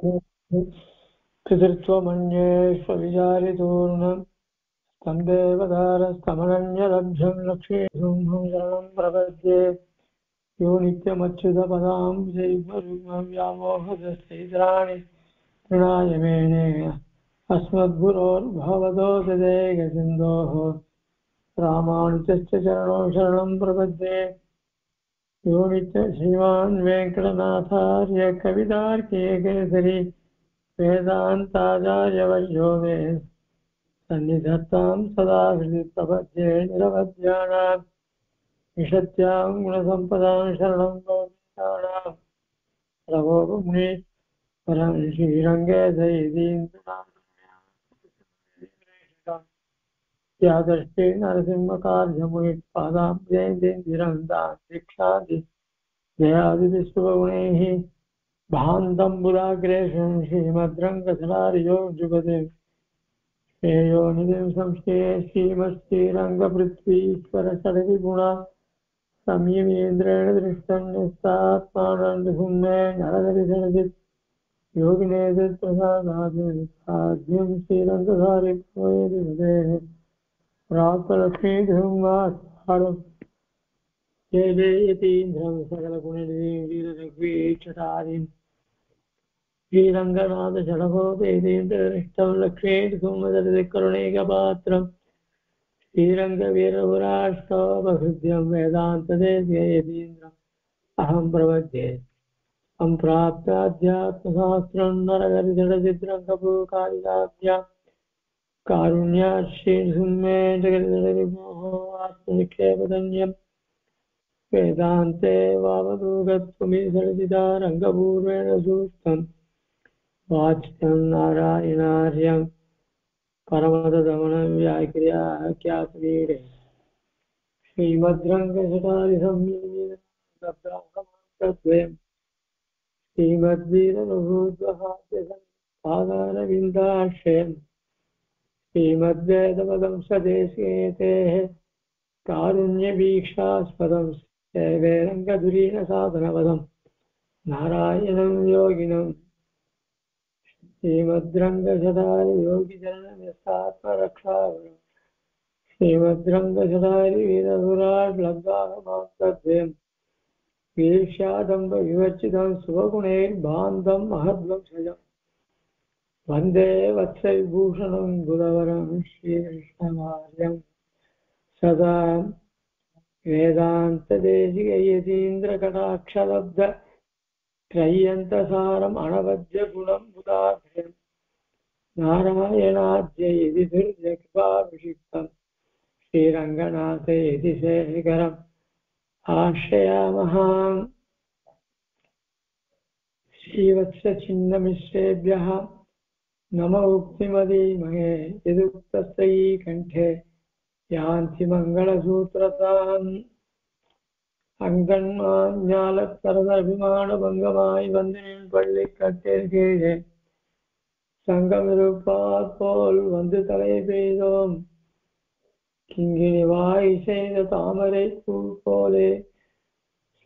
पितृत्वमन्येष्वविचारितूर्णम् तं देवदारस्तमनन्यलभ्यं लक्ष्मीसिंहं शरणं प्रपद्ये यो नित्यमच्युतपदां व्यामोहदस्यैत्राणि तृणाय मेने अस्मद्गुरोर्भवतोऽस्य देयसिन्धोः रामानुजस्य चरणौ शरणं प्रपद्ये यो नित्य श्रीमान् वेङ्कटनाथार्य कवितार्के केसरी वेदान्ताचार्यवर्यो मे सन्निधत्तां सदा हृदि प्रपद्ये निरवध्यानां निषत्यां गुणसम्पदां शरणं भवतानां रघोमुनि परं श्रीरङ्गे दयिदीन्द्रादृष्टे नरसिंहकार्यमुनिपादां जयन्तीन्दिरन्तां दीक्षादि जयादिविश्वगुणैः भान्तं बुधाग्रेशं श्रीमद्रङ्गधरार्यो जुगते श्रेयो निधिं संश्रये श्रीमश्रीरङ्गपृथ्वीश्वरषड्विगुणा संयमेन्द्रेण दृष्टं निस्तात्मानन्दसुम्ने नरहरिषणजित् योगिनेतत्प्रसादाद्यं श्रीरङ्गधारित्वयेदिवदेः प्राप्तलक्ष्मीधृङ्गास्तारं जयतीन्द्रं सकलगुणनिधिं वीररघुवीक्षतारिं श्रीरङ्गनाथ षडभोपेतीन्द्रनिष्ठं लक्ष्मीसुमदरकरुणैकपात्रं श्रीरङ्गवीरपुराष्टोपहृद्यं वेदान्तदेव्ययतीन्द्रम् अहं प्रपद्ये सम्प्राप्ताध्यात्मशास्त्रं नरहरिजडचित्रङ्गपूकारिकाभ्यां कारुण्याश्रीसुम्मे जगद्गुरोः आत्मनिक्षेपधन्यं वेदान्ते वावदूगत्वमिसर्जिता रङ्गपूर्वेण सूक्तं वाच्यं नारायणार्यं परमदमनं व्याख्यातमीडे श्रीमद्रङ्गशटारिसंयुक्तद्वयम् श्रीमद्वीररघुद्वहाद्यसंपादारविन्दाश्रयम् श्रीमद्वेदपदं सदेशेतेः कारुण्यवीक्षास्पदं सेवेरङ्गधुरीणसाधनपदं नारायणं योगिनं श्रीमद्रङ्गशटारि योगिजननस्तात्मरक्षावरम् श्रीमद्रङ्गशटारि वीरपुराड्लब्धाहमात्तद्वयम् वीक्षादम्ब विवर्चितं स्वगुणैर्भान्तं महद्वंशजम् वन्दे वत्सविभूषणं गुरवरं श्रीकृष्णमार्यं सदा वेदान्तदेशिकयतीन्द्रकटाक्षलब्ध त्रय्यन्तसारम् अनवद्यगुणं बुधाभ्यं नारायणाद्य यदि दुर्जकृपाभिषिक्तं श्रीरङ्गनाथे यदि शेखरम् आश्रयामः श्रीवत्सचिन्नमिश्रेभ्यः नम उक्तिमदीमहे यदुक्तस्यै कण्ठे यान्ति मङ्गलसूत्रताम् अङ्गन्माञ्जालकरदभिमानभङ्गमायि वन्दनीं पள்ளிக்கட்டிற்கீழே சங்கமிருப்பார் போல் வந்து தலை பெய்தோம் கிங்கினி வாய் செய்த தாமரை பூ போலே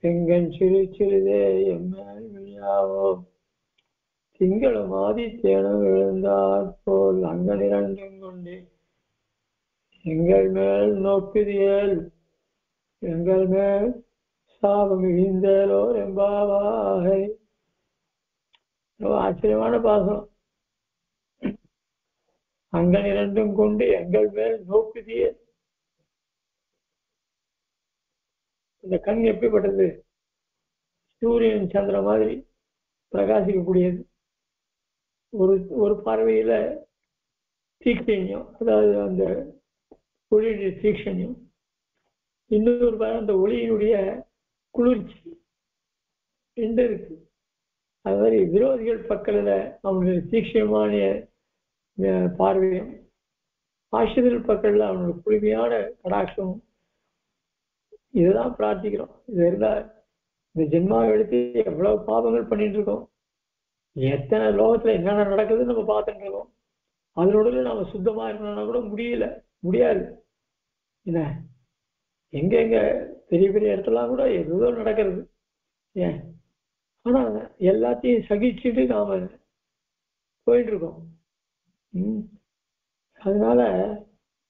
செங்கன் சிறு சிறிதே எம்மேல் விழியாவோ திங்களும் ஆதித்யனும் எழுந்தாற் போல் அங்கனிரண்டும் கொண்டு எங்கள் மேல் நோக்குதியல் எங்கள் மேல் சாபம் இழிந்தேலோ எம்பாவாகை. ஆச்சரியமான பாசம். அங்கனிரண்டும் கொண்டு எங்கள் மேல் நோக்குதியல். இந்த கண் எப்படிப்பட்டது? சூரியன் சந்திர மாதிரி பிரகாசிக்கக்கூடியது. ஒரு பார்வையில தீக்ஷண்யம், அதாவது அந்த ஒளியுடைய தீக்ஷண்யம், இன்னொரு பார்வை அந்த ஒளியினுடைய குளிர்ச்சி ரெண்டு இருக்கு. அது மாதிரி விரோதிகள் பக்கத்துல அவனுடைய தீக்ஷணமான பார்வையும், ஆசிரியர்கள் பக்கத்துல அவனுடைய குளிமையான கடாட்சமும். இதுதான் பிரார்த்திக்கிறோம். இது இருந்தா இந்த ஜென்மாவை எடுத்து எவ்வளவு பாவங்கள் பண்ணிட்டு இருக்கோம், எத்தனை லோகத்துல என்னென்ன நடக்குதுன்னு நம்ம பார்த்துட்டு இருக்கோம். அதனோட நாம சுத்தமா இருக்கணும்னா கூட முடியாது. என்ன எங்க பெரிய பெரிய இடத்துலாம் கூட எதுவும் நடக்கிறது. ஏன் ஆனா எல்லாத்தையும் சகிச்சுட்டு நாம போயிட்டு இருக்கோம். அதனால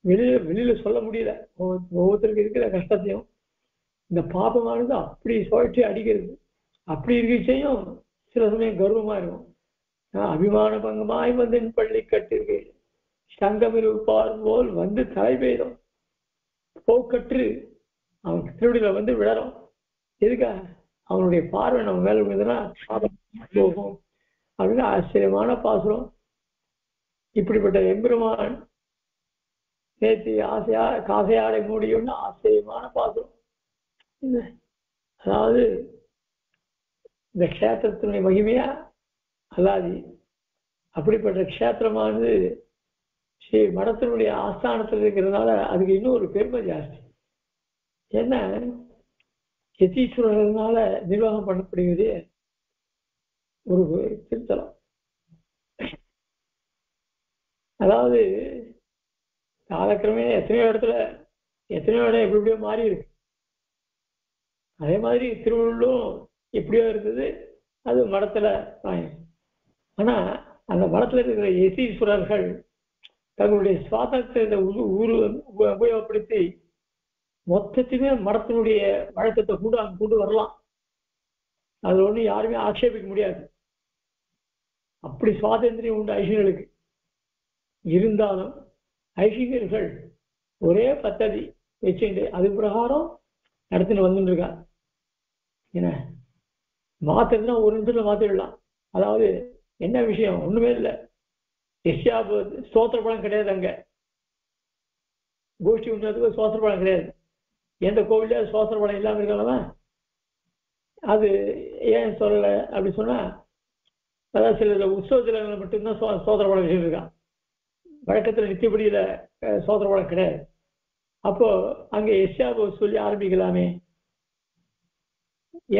வெளியில சொல்ல முடியல. ஒவ்வொருத்தருக்கு இருக்கிற கஷ்டத்தையும் இந்த பாபமானது அப்படி சுழற்சி அடிக்கிறது. அப்படி இருக்கையும் சில சமயம் கர்வமா இருக்கும். அபிமான பங்கமாய் வந்து பள்ளி கட்டிருக்கு சங்கமிரு போல் வந்து தலை பெய்தோம் போக்கற்று அவன் திருவிடியில வந்து விழறோம். எதுக்கா? அவனுடைய பார்வை நம்ம மேல விழுந்ததுன்னா போகும் அப்படின்னு ஆச்சரியமான பாசுரம். இப்படிப்பட்ட எம்பெருமான் நேற்று காசையாடை மூடியும்னு ஆச்சரியமான பாசுரம். அதாவது இந்த க்ஷேத்திரத்தினுடைய மகிமையா அல்லாதி. அப்படிப்பட்ட க்ஷேத்திரமானது ஸ்ரீ மடத்தினுடைய ஆஸ்தானத்தில் இருக்கிறதுனால அதுக்கு இன்னும் ஒரு பெருமை ஜாஸ்தி. ஏன்னா யதீஸ்வரர்களால நிர்வாகம் பண்ணப்படுகிறது ஒரு திருத்தலம். அதாவது காலக்கிரமே எத்தனையோ இடத்துல எத்தனையோ இடம் எப்படி எப்படியோ மாறி இருக்கு. அதே மாதிரி திருவள்ளும் எப்படியோ இருந்தது, அது மடத்துல. ஆனா அந்த மடத்துல இருக்கிற யதீஸ்வரர்கள் தங்களுடைய சுவாதத்தை உபயோகப்படுத்தி மொத்தத்தையுமே மடத்தினுடைய வழக்கத்தை கொண்டு வரலாம். அது ஒண்ணு யாருமே ஆட்சேபிக்க முடியாது. அப்படி சுவாதந்திரியம் உண்டு ஐஷியர்களுக்கு. இருந்தாலும் ஐஷியர்கள் ஒரே பத்ததி வச்சுட்டு அது பிரகாரம் நடத்திட்டு வந்துட்டு இருக்கா. என்ன மாத்திரம்னா ஒரு நிமிஷத்துல மாத்திடலாம். அதாவது என்ன விஷயம் ஒண்ணுமே இல்லை. ஸ்தோத்திர பலம் கிடையாது. அங்க கோஷ்டி உண்டதுக்கு ஸ்தோத்திர பலம் கிடையாது. எந்த கோவில ஸ்தோத்திர பலம் இல்லாம இருக்காங்களா? அது ஏன் சொல்லல அப்படி சொன்னா, அதாவது சில உற்சவத்துல மட்டும்தான் ஸ்தோத்திர பலம் விஷயம் இருக்கான். வழக்கத்துல நித்தியப்படியில ஸ்தோத்திர பலம் கிடையாது. அப்போ அங்க சொல்லி ஆரம்பிக்கலாமே.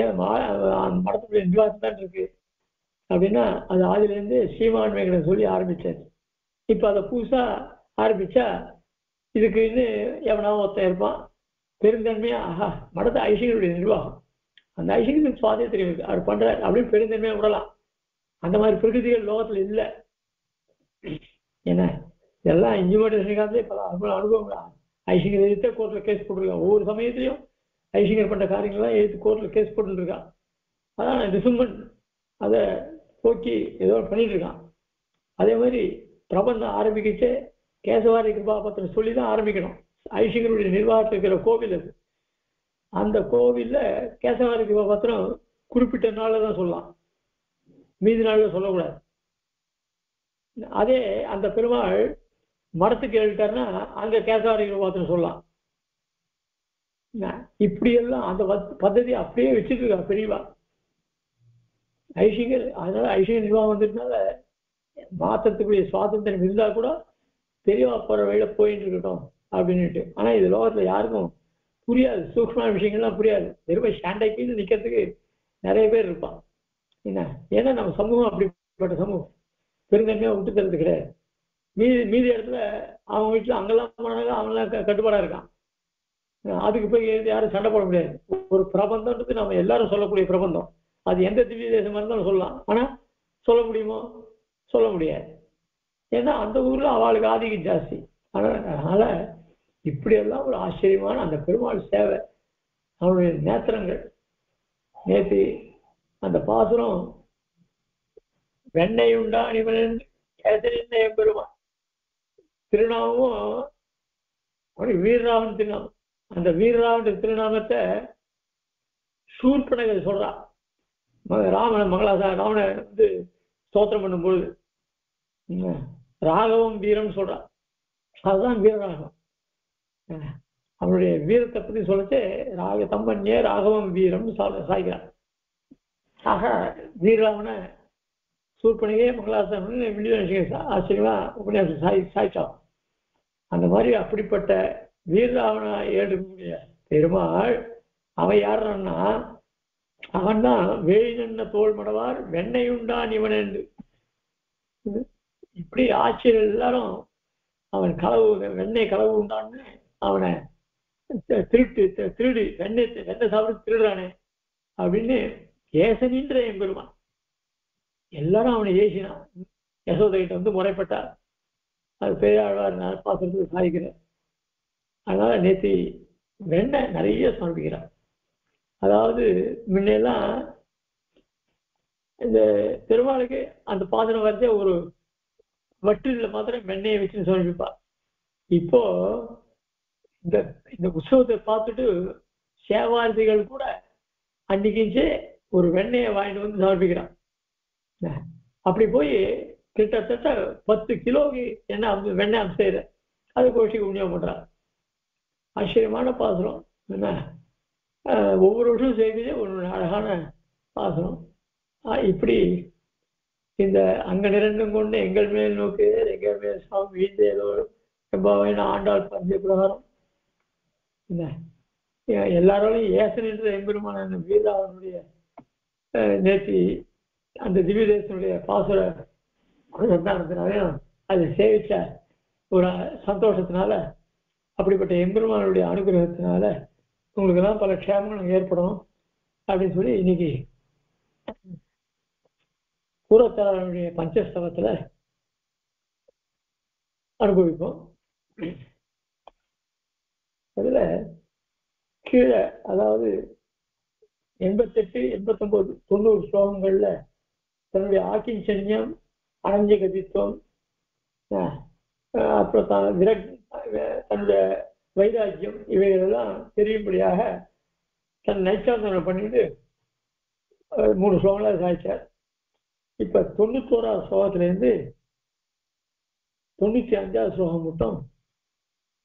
ஏன் மடத்துடைய நிர்வாகம் தான் இருக்கு அப்படின்னா, அது ஆதிலேருந்து ஸ்ரீமான் வேங்கடன் சொல்லி ஆரம்பிச்சாரு. இப்ப அதை புதுசா ஆரம்பிச்சா இதுக்கு எவனாவும் ஒருத்தன் இருப்பான் பெருந்தன்மையா, ஆஹா மடத்தை ஐஷியனுடைய நிர்வாகம், அந்த ஐஷியனுக்கு சுவாதே தெரியும் அவர் பண்றாரு அப்படின்னு பெருந்தன்மையா விடலாம். அந்த மாதிரி பிரகிருதிகள் லோகத்துல இல்லை. என்ன இதெல்லாம் இன்ஜினியர் காலத்துல இப்ப அனுபவம். ஐஷியர் எதிர்த்த கோர்ட்ல கேஸ் போட்டுருக்கான். ஒவ்வொரு சமயத்திலையும் ஐஷியர் பண்ற காரியங்கள்லாம் எடுத்து கோர்ட்ல கேஸ் போட்டு இருக்கான். அதான் டிசம்பர் அதை போக்கி ஏதோ பண்ணிட்டு இருக்கான். அதே மாதிரி பிரபந்தம் ஆரம்பிக்கிச்சு கேசவாரி கிருபாபத்திரம் சொல்லிதான் ஆரம்பிக்கணும். ஐஷியர்களுடைய நிர்வாகத்தில் இருக்கிற கோவில் அது. அந்த கோவில்ல கேசவாரி கிருபாபத்திரம் குறிப்பிட்ட நாள்ல தான் சொல்லலாம், மீதி நாள்ல சொல்லக்கூடாது. அதே அந்த பெருமாள் மடத்துக்கு எழுதிட்டாருன்னா அங்க கேசவாரி கிருபாபத்திரம் சொல்லலாம். இப்படியெல்லாம் அந்த பద్ధதி அப்படியே வச்சுட்டு இருக்கா பெரியவா ஐஷியர். அதனால ஐஷியர் நிர்வாகம் வந்ததுனால மாற்றத்துக்குரிய சுவாதந்திரம் இருந்தா கூட பெரியவா போற வழியில போயிட்டு இருக்கட்டும் அப்படின்னுட்டு. ஆனா இது லோகத்துல யாருக்கும் புரியாது, சூக்ஷ்ம விஷயங்கள்லாம் புரியாது. வெறும் ஷாண்டைக்கு நிக்கிறதுக்கு நிறைய பேர் இருப்பான். என்ன ஏன்னா நம்ம சமூகம் அப்படிப்பட்ட சமூகம், பெருந்தன்மையா விட்டு தரது கிடையாது. மீதி இடத்துல அவங்க வீட்டுல அங்கெல்லாம் போனாங்க, அவங்கெல்லாம் கட்டுப்பாடா இருக்கான். அதுக்கு போய் யாரும் சண்டை போட முடியாது. ஒரு பிரபந்தம்ன்றது நம்ம எல்லாரும் சொல்லக்கூடிய பிரபந்தம். அது எந்த திவ்ய தேசமா இருந்தாலும் சொல்லலாம். ஆனா சொல்ல முடியுமோ? சொல்ல முடியாது. ஏன்னா அந்த ஊர்ல அவளுக்கு ஆதிக்கம் ஜாஸ்தி. அதனால இப்படியெல்லாம் ஒரு ஆச்சரியமான அந்த பெருமாள் சேவை, அவனுடைய நேத்திரங்கள். நேற்று அந்த பாசுரம் வெண்ணெய் உண்டா இவன் பெருமாள் திருநாமமும் அவனுக்கு வீரராவன் திருநாமம். அந்த வீரராவன் திருநாமத்தை சூர்பனகர் சொல்றா. ராமனை ராவணை ஸ்தோத்திரம் பண்ணும்பொழுது ராகவம் வீரம் சொல்றா. அதுதான் வீரராகம். அவனுடைய வீரத்தை பத்தி சொல்லச்சு தம்மன்யே ராகவம் வீரம் சாய்கிறார். ஆக வீரராவனை சூர்பனிகே மங்களாசாசன் ஆச்சரியமா உபன்யாசம் சாய்ச்சான். அந்த மாதிரி அப்படிப்பட்ட வீரராவனை ஏற்கக்கூடிய பெருமாள் அவன் யாருன்னா, அவன் தான் வேலின தோல் மடவார் வெண்ணையுண்டான் இவன் என்று. இப்படி ஆட்சியர் எல்லாரும் அவன் களவு வெண்ணெய் களவு உண்டான்னு அவனை திருடி வெண்ணெய் சாப்பிட்டு திருடுறானே அப்படின்னு ஏசனின்ற எம்பெருமான் எல்லாரும் அவனை ஏசினான். யசோதைகிட்ட வந்து முறைப்பட்டார். அது பெரியாழ்வார் பாத்திரத்துக்கு சாய்க்கிறார். அதனால நேற்று வெண்ணெய் நிறைய சமர்ப்பிக்கிறார். அதாவது முன்னெல்லாம் இந்த பெருமாளுக்கு அந்த பாத்திரம் வரைச்ச ஒரு வற்றில மாத்திரம் வெண்ணெயை வச்சு சமர்ப்பிப்பார். இப்போ இந்த இந்த உற்சவத்தை பார்த்துட்டு சேவார்த்திகள் கூட அன்னைக்கு ஒரு வெண்ணெயை வாங்கிட்டு வந்து சமர்ப்பிக்கிறான். அப்படி போய் கிட்டத்தட்ட 10 கிலோக்கு வெண்ணெய் அம்சையில அது கோஷ்டிக்கு விநியோகம் பண்றான். ஆச்சரியமான பாசுரம். என்ன ஒவ்வொரு வருஷம் செய்ததே ஒரு அழகான பாசுரம். இப்படி இந்த அங்க நிரண்டும் கொண்டு எங்கள் மேல் நோக்கு எங்கள் மேல் சாமி வீழ்ந்தேதோ எம்பாவைன்னு ஆண்டாள் பஞ்ச பிரகாரம் என்ன எல்லாராலையும் ஏசன் என்ற எம்பெருமான வீராவனுடைய நேர்த்தி அந்த திவ்ய தேசனுடைய பாசுர சந்தானத்தினாலையும் அதை சேவிச்ச ஒரு சந்தோஷத்தினால அப்படிப்பட்ட எம்பெருமானுடைய அனுகிரகத்தினால உங்களுக்கு எல்லாம் பல க்ஷேமங்களும் ஏற்படும் அப்படின்னு சொல்லி இன்னைக்கு கூரத்தாரனுடைய பஞ்சஸ்தவத்துல அனுபவிப்போம். அதுல கீழே அதாவது 88, 89, 90 ஸ்லோகங்கள்ல தன்னுடைய ஆக்கிஞ்சன்யம், அனஞ்ச கதித்துவம், அப்புறம் தன்னுடைய வைராக்கியம் இவைகளெல்லாம் தெரியும்படியாக தன் நைச்சாந்தனம் பண்ணிட்டு 3 ஸ்லோகங்களாக சாய்ச்சார். இப்ப 91ஆவது ஸ்லோகத்துல இருந்து 95ஆவது ஸ்லோகம் மட்டும்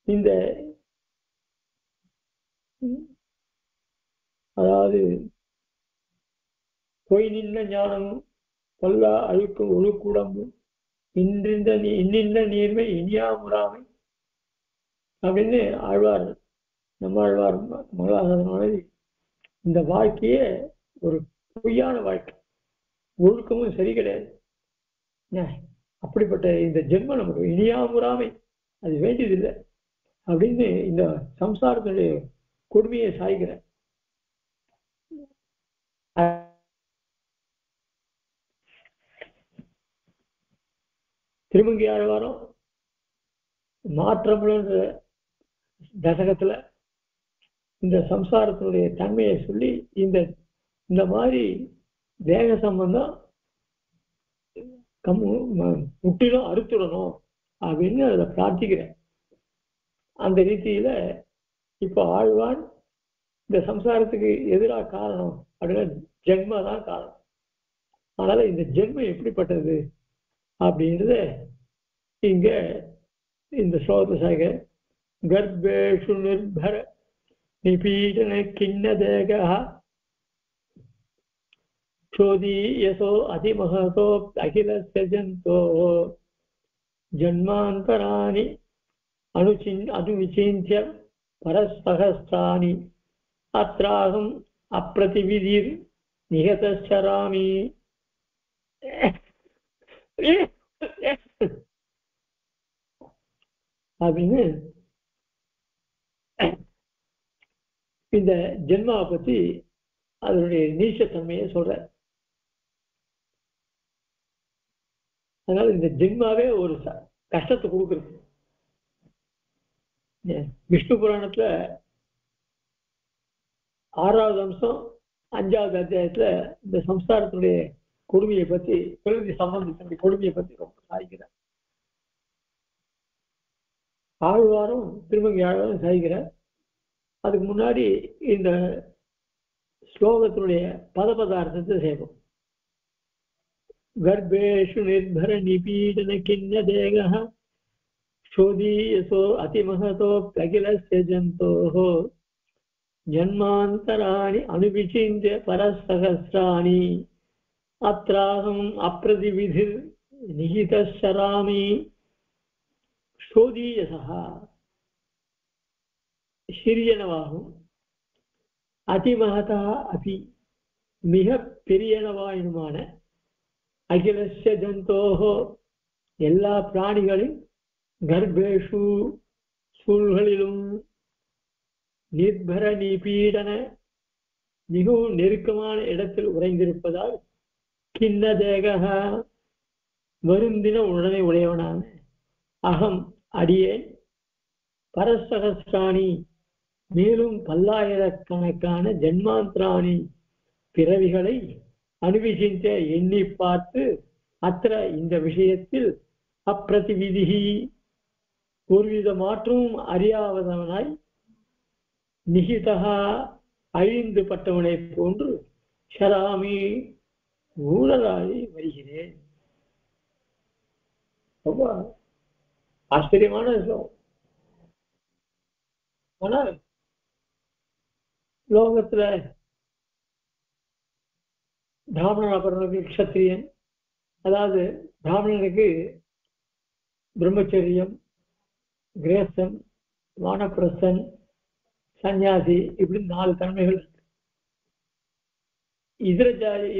இந்த அதாவது பொய் நின்ற ஞானமும் பல்லா அழுக்கும் ஒழுக்குடம்பும் இன்னின்ற நீர்மை இனியாமுறாமை அப்படின்னு ஆழ்வார் நம்மாழ்வார் மங்களாசாசனம் இந்த வாழ்க்கையே ஒரு பொய்யான வாழ்க்கை, ஒழுக்கமும் சரி கிடையாது. அப்படிப்பட்ட இந்த ஜென்மம் நமக்கு இனியாமுறாமை அது வேண்டியதில்லை அப்படின்னு இந்த சம்சாரத்தினுடைய கொடுமையை சாய்கிற திருமங்கி ஆழ்வாரம் மாற்றமுள்ள தசகத்துல இந்த சம்சாரத்தினுடைய தன்மையை சொல்லி இந்த மாதிரி தேக சம்பந்தம் முற்றிலும் அறுத்துடணும் அப்படின்னு அதை பிரார்த்திக்கிறேன். அந்த ரீதியில இப்ப ஆழ்வான் இந்த சம்சாரத்துக்கு எதிராக காரணம் அப்படின்னா ஜென்மா தான் காரணம். அதனால இந்த ஜென்மம் எப்படிப்பட்டது அப்படின்றத இங்க இந்த ஸ்லோகத்தை கர்ப்பேஷு நிர்பர நிபீடன கிண்ண தேகா சோதீயசோ அதிமஹதோ அகிலஸ்ய ஜந்தோ ஜன்மாந்தராணி அனுவிசிந்திய பரஸ்பகஸ்தானி அத்ராகம் அப்ரதிவிதிர் நிகதச்சராமி அப்படின்னு இந்த ஜென்மாவை பத்தி அதனுடைய நீச்சத்தன்மையை சொல்ற. அதனால இந்த ஜென்மாவே ஒரு கஷ்டத்தை கொடுக்குறது. விஷ்ணு புராணத்துல 6வது அம்சம் 5வது அத்தியாயத்துல இந்த சம்சாரத்தினுடைய கொடுமையை பத்தி பிரகிருதி சம்பந்தத்தினுடைய கொடுமையை பத்தி ரொம்ப சாய்கிறார். ஆழ்வாரும் திருமங்கி ஆழ்வாரும் சாய்கிறார். அதுக்கு முன்னாடி இந்த ஸ்லோகத்தினுடைய பதபதார்த்தத்தை சேர்க்கும். கர்ப்பேஷு நிர்பர நிபீடன கிண்ண தேகः சோதீயசோ அதிமஹதோ அகிலஸ்ய ஜந்தோஹோ ஜன்மாந்தராணி அனுவிசிந்திய பரசஹஸ்ராணி அத்ராகம் அப்ரதிவிதிர் நிகிதச்சராமி. சோதீயசா சிறியனவாகும், அதிமகதா அபி மிக பெரியனவாயினுமான, அகிலஸ்ய ஜந்தோஹோ எல்லா பிராணிகளின், கர்ப்பேஷு சூழ்களிலும், நிர்பர நிபீடன மிகவும் நெருக்கமான இடத்தில் உறைந்திருப்பதால், கிண்ண தேகா வருந்தின உடனே உடையவனான அகம் அடியேன் பரசகஸ்ராணி மேலும் பல்லாயிரக்கணக்கான ஜென்மாந்திராணி பிறவிகளை அனுபவிக்கின்ற எண்ணி பார்த்து அத்த இந்த விஷயத்தில் அப்பிரதிவிதி ஒருவித மாற்றமும் அறியாதவனாய் நிகிதா அழிந்து பட்டவனை போன்று ஷராமி ஊழலாகி வருகிறேன். ரொம்ப ஆச்சரியமான விஷயம். ஆனா லோகத்துல பிராமணன் அப்புறம் க்ஷத்திரியன், அதாவது பிராமணனுக்கு பிரம்மச்சரியம், கிரேசன், வானப்பிரசன், சன்னியாசி, இப்படி 4 தன்மைகள் இருக்கு.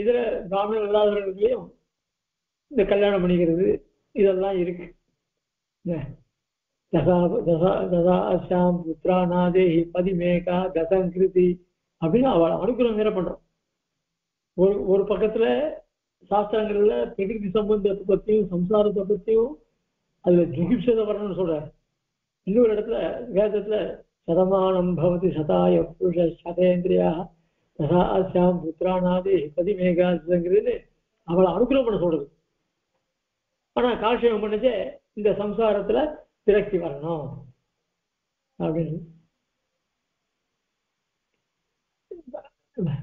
இதர பிராமணர் இல்லாதவர்களையும் இந்த கல்யாணம் பண்ணிக்கிறது இதெல்லாம் இருக்கு. தசாம் புத்திரா நாதேஹி பதிமேகா தசங்கிருதி அப்படின்னு அவள் அனுகிரகம் வேற பண்றோம். ஒரு பக்கத்துல சாஸ்திரங்கள்ல பிரகிருதி சம்பந்தத்தை பத்தியும் சம்சாரத்தை பத்தியும் அதுல ஜுகிப்சத வரணும்னு சொல்றாரு. இன்னொரு இடத்துல வேதத்துல சதமானம் பவதி சதாய புருஷ சதேந்திரியா தசாம் புத்திராநாதே பதிமேகாங்கிறது அவளை அனுகிரகம் பண்ண சொல்றது. ஆனா காஷியம் பண்ணச்சே இந்த சம்சாரத்துல விரக்தி வரணும் அப்படின்னு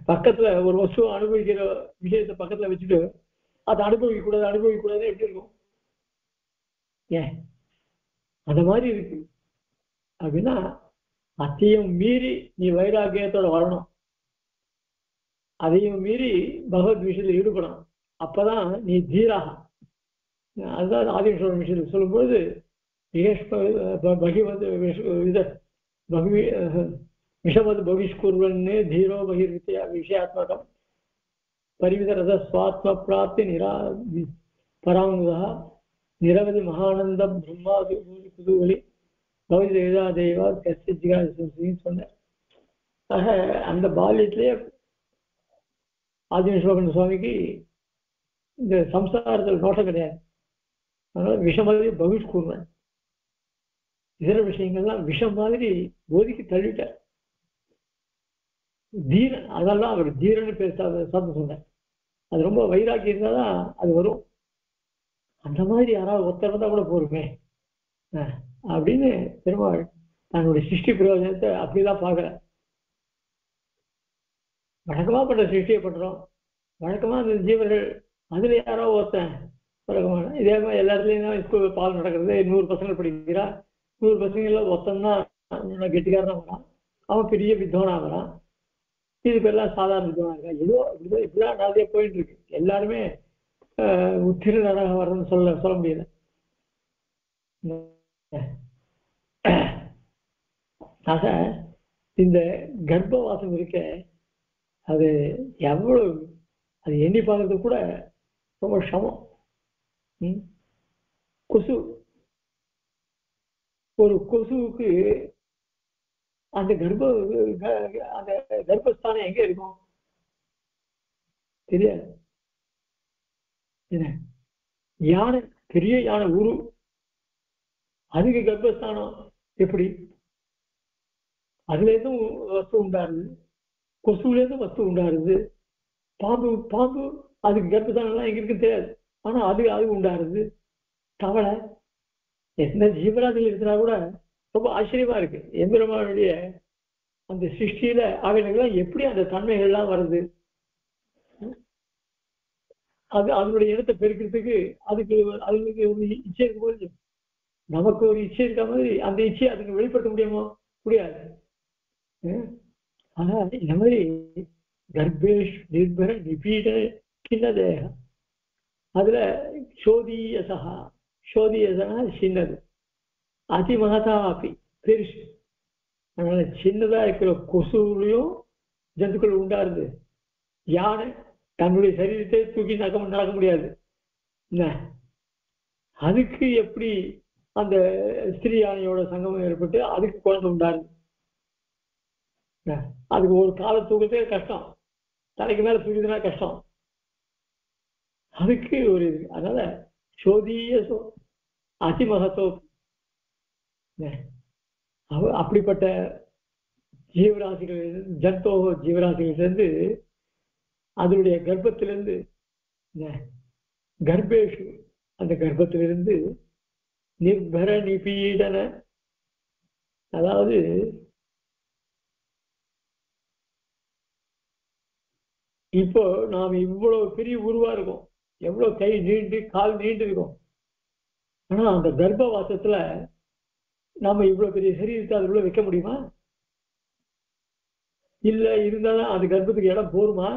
பக்கத்துல ஒரு வஸ்துவை அனுபவிக்கிற விஷயத்தை பக்கத்துல வச்சுட்டு அதை அனுபவிக்க கூடாது எப்படி இருக்கும்? ஏன் அந்த மாதிரி இருக்கு அப்படின்னா அதையும் மீறி நீ வைராகியத்தோட வரணும், அதையும் மீறி பகவத் விஷயத்தில் ஈடுபடணும். அப்பதான் நீ தீராக. அதுதான் ஆதிசேஷன் விஷயத்தில் சொல்லும்போது விஷமது பகிஷ்குர்வன்னு தீரோ பகிர்வித்தியா விஷயாத்மகம் பரிவிதரத சுவாத்ம பிராப்தி பராமுகா நிரவதி மகானந்த பிரம்மாதி குதூகலி பௌதி தேவதா தெய்வா கசிஜிகா சொன்னார். ஆக அந்த பால்யத்திலே ஆதிசேஷன் சுவாமிக்கு இந்த சம்சாரத்தில் நோட்டம் கிடையாது. அதனால விஷமதி பகிஷ்குர்வன் இதர விஷயங்கள்லாம் விஷம் மாதிரி போதிக்கு தள்ளிட்டார். தீரன், அதெல்லாம் அவர் தீரன்னு சாப்பிட்டு சொன்னார். அது ரொம்ப வைராக்கி இருந்தாதான் அது வரும். அந்த மாதிரி யாராவது ஒருத்தர் தான் கூட போருமே அப்படின்னு பெருமாள் தன்னுடைய சிருஷ்டி பிரயோஜனத்தை அப்படிதான் பார்க்கற. வழக்கமா பண்ற சிருஷ்டியை பண்றோம், வழக்கமா அந்த ஜீவர்கள் அதுல யாரோ ஒருத்தன் வழக்கமான இதே மாதிரி எல்லா இடத்துலயும் ஸ்கூல் பால் நடக்கிறது. 100 பசங்கள் படிக்கிறா, 100 பசங்கள ஒருத்தந்தான் கெட்டிக்காரனா வரான், அவன் பெரிய வித்வானா வரான். இது பேர்லாம் சாதாரண வித்வானா இருக்கா, ஏதோ இப்படிதான் நிறைய போயிட்டு இருக்கு. எல்லாருமே திருநராக வர்றதுன்னு சொல்ல முடியல. ஆக இந்த கர்ப்பவாசம் இருக்க அது எவ்வளவு, அது எண்ணி பார்க்கறது கூட ரொம்ப சமம். ஒரு கொசுவுக்கு அந்த கர்ப்பஸ்தானம் எங்க இருக்கும் தெரியாது. யானை, பெரிய யானை உரு, அதுக்கு கர்ப்பஸ்தானம் எப்படி? அதுல இருந்தும் வஸ்து உண்டாருது, கொசுல இருந்து வஸ்து உண்டாருது. பாம்பு அதுக்கு கர்ப்பஸ்தானம் எல்லாம் எங்க இருக்குன்னு தெரியாது, ஆனா அது உண்டாருது. தவளை, எந்த ஜீவராசிகள் இருக்கிறா கூட ரொம்ப ஆச்சரியமா இருக்கு. எம்பெருமானுடைய அந்த சிருஷ்டியில அவைகளுக்கெல்லாம் எப்படி அந்த தன்மைகள்லாம் வருது. அதனுடைய இடத்தை பெருக்கிறதுக்கு அதுக்கு ஒரு இச்சை இருக்கும்போது நமக்கு ஒரு இச்சை இருக்க மாதிரி அந்த இச்சையை அதுக்கு வெளிப்படுத்த முடியாது. ஆனா இந்த மாதிரி கர்ப்பேஷ் நிர்பர நிபீட கிண்ண தேகம், அதுல சோதியசனா சின்னது, அதிமகதா அப்படி பெருசு. அதனால சின்னதா இருக்கிற கொசுலையும் ஜந்துக்கள் உண்டாருது. யானை தன்னுடைய சரீரத்தை தூக்கி நடக்க முடியாது. அதுக்கு எப்படி அந்த ஸ்திரீ யானையோட சங்கமம் ஏற்பட்டு அதுக்கு குழந்தை உண்டாருது. அதுக்கு ஒரு காலை தூக்கத்தே கஷ்டம், தலைக்கு மேல தூக்கிதுன்னா கஷ்டம். அதுக்கு ஒரு இது. அதனால சோதீய அதிமகத்தோ அப்படிப்பட்ட ஜீவராசிகள் ஜந்தோ ஜீவராசிகளிலிருந்து அதனுடைய கர்ப்பத்திலிருந்து கர்ப்பேஷு அந்த கர்ப்பத்திலிருந்து நிர்பர நிபீடன, அதாவது இப்போ நாம் இவ்வளவு பெரிய உருவா இருக்கும், எவ்வளவு கை நீண்டு கால் நீண்டு இருக்கும். ஆனா அந்த கர்ப்பவாசத்துல நாம இவ்வளவு பெரிய சரீரத்தை அதுக்குள்ள வைக்க முடியுமா? இல்ல இருந்தாலும் அது கர்ப்பத்துக்கு இடம் போருமா?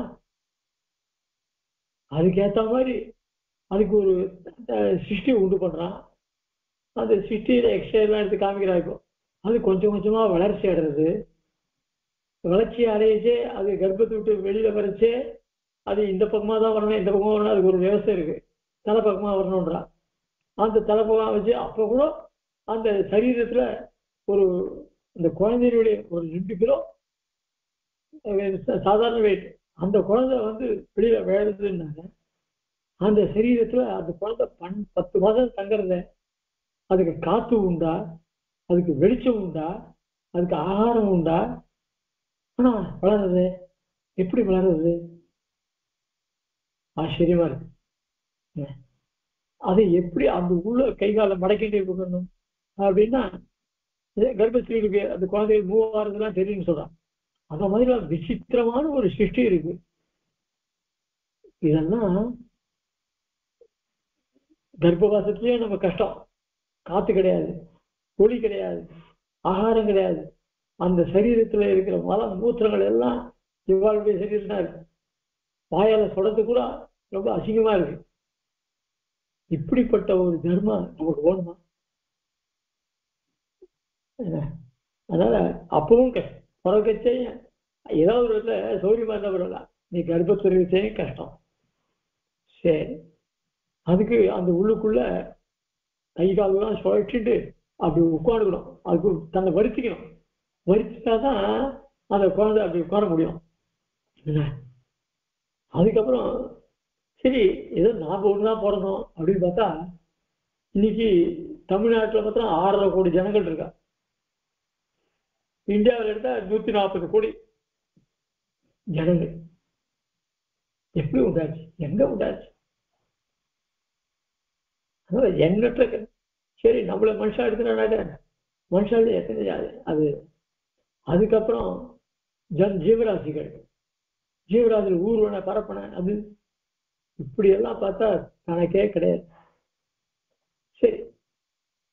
அதுக்கேற்ற மாதிரி அதுக்கு ஒரு சிருஷ்டி உண்டு பண்றான். அந்த சிருஷ்டியில எக்ஸ்ட்ரா எல்லாம் எடுத்து காமிக்கிறான். இப்போ அது கொஞ்சம் கொஞ்சமா வளர்ச்சி அடைறது, வளர்ச்சி அடையிச்சே அது கர்ப்பத்தை விட்டு வெளியில வரைச்சே அது இந்த பக்கமா தான் வரணும், இந்த பக்கமா வரணும், அதுக்கு ஒரு விவசாயம் இருக்கு. தலைப்பக்கமா வரணும்ன்றான். அந்த தலைப்பக்கமா வச்சு அப்ப கூட அந்த சரீரத்துல ஒரு இந்த குழந்தையினுடைய ஒரு 2 கிலோ சாதாரண வெயிட், அந்த குழந்தை வெளியில விழுதுன்னாங்க. அந்த சரீரத்துல அந்த குழந்தை 10 மாதம் தங்குறத, அதுக்கு காத்து உண்டா, அதுக்கு வெளிச்சம் உண்டா, அதுக்கு ஆகாரம் உண்டா? ஆனா வளருது. எப்படி வளருது? ஆச்சரியமா இருக்கு. அதை எப்படி அந்த உள்ள கைகால மடக்கிட்டே கொடுக்கணும் அப்படின்னா கர்ப்பஸ்திரீகளுக்கு அந்த குழந்தைகள் மூவ் ஆறதுலாம் தெரியும்னு சொல்றான். அந்த மாதிரி விசித்திரமான ஒரு சிருஷ்டி இருக்கு. இதெல்லாம் கர்ப்பவாசத்திலேயே நம்ம கஷ்டம். காத்து கிடையாது, ஒளி கிடையாது, ஆகாரம் கிடையாது. அந்த சரீரத்துல இருக்கிற மல மூத்திரங்கள் எல்லாம் இவ்வாளுடைய சரீரம் தான் இருக்கு. வாயால சொல்றது கூட ரொம்ப அசிங்கமா இருக்கு. இப்படிப்பட்ட ஒரு தர்மம் நமக்கு வேணுமா? அதனால அப்பவும் பிறக்கச்சே ஏதாவது ஒரு இடத்துல சௌரியமா இருந்தா பரவாயில்ல, நீ கர்ப்பத்துறையே கஷ்டம். சரி, அதுக்கு அந்த உள்ளுக்குள்ள கை காலெல்லாம் சுழற்றிட்டு அப்படி உட்காந்துக்கணும். அதுக்கு தன்னை வருத்திக்கணும். வருத்திட்டாதான் அந்த குழந்தை அப்படி உட்கார முடியும். அதுக்கப்புறம் சரி ஏதோ நாம ஒண்ணுதான் பிறந்தோம் அப்படின்னு பார்த்தா இன்னைக்கு தமிழ்நாட்டில் பார்த்தா 6.5 கோடி ஜனங்கள் இருக்கா. இந்தியாவில் எடுத்தா 140 கோடி ஜனங்கள். எப்படி உண்டாச்சு? எங்க உண்டாச்சு? எண்ணற்ற சரி நம்மள மனுஷா எடுத்துனாக்க மனுஷால எத்தனை அது. அதுக்கப்புறம் ஜீவராசிகள், ஜீவராசிகள் ஊர்வன பரப்பன, அது இப்படி எல்லாம் பார்த்தா கணக்கே கிடையாது. சரி,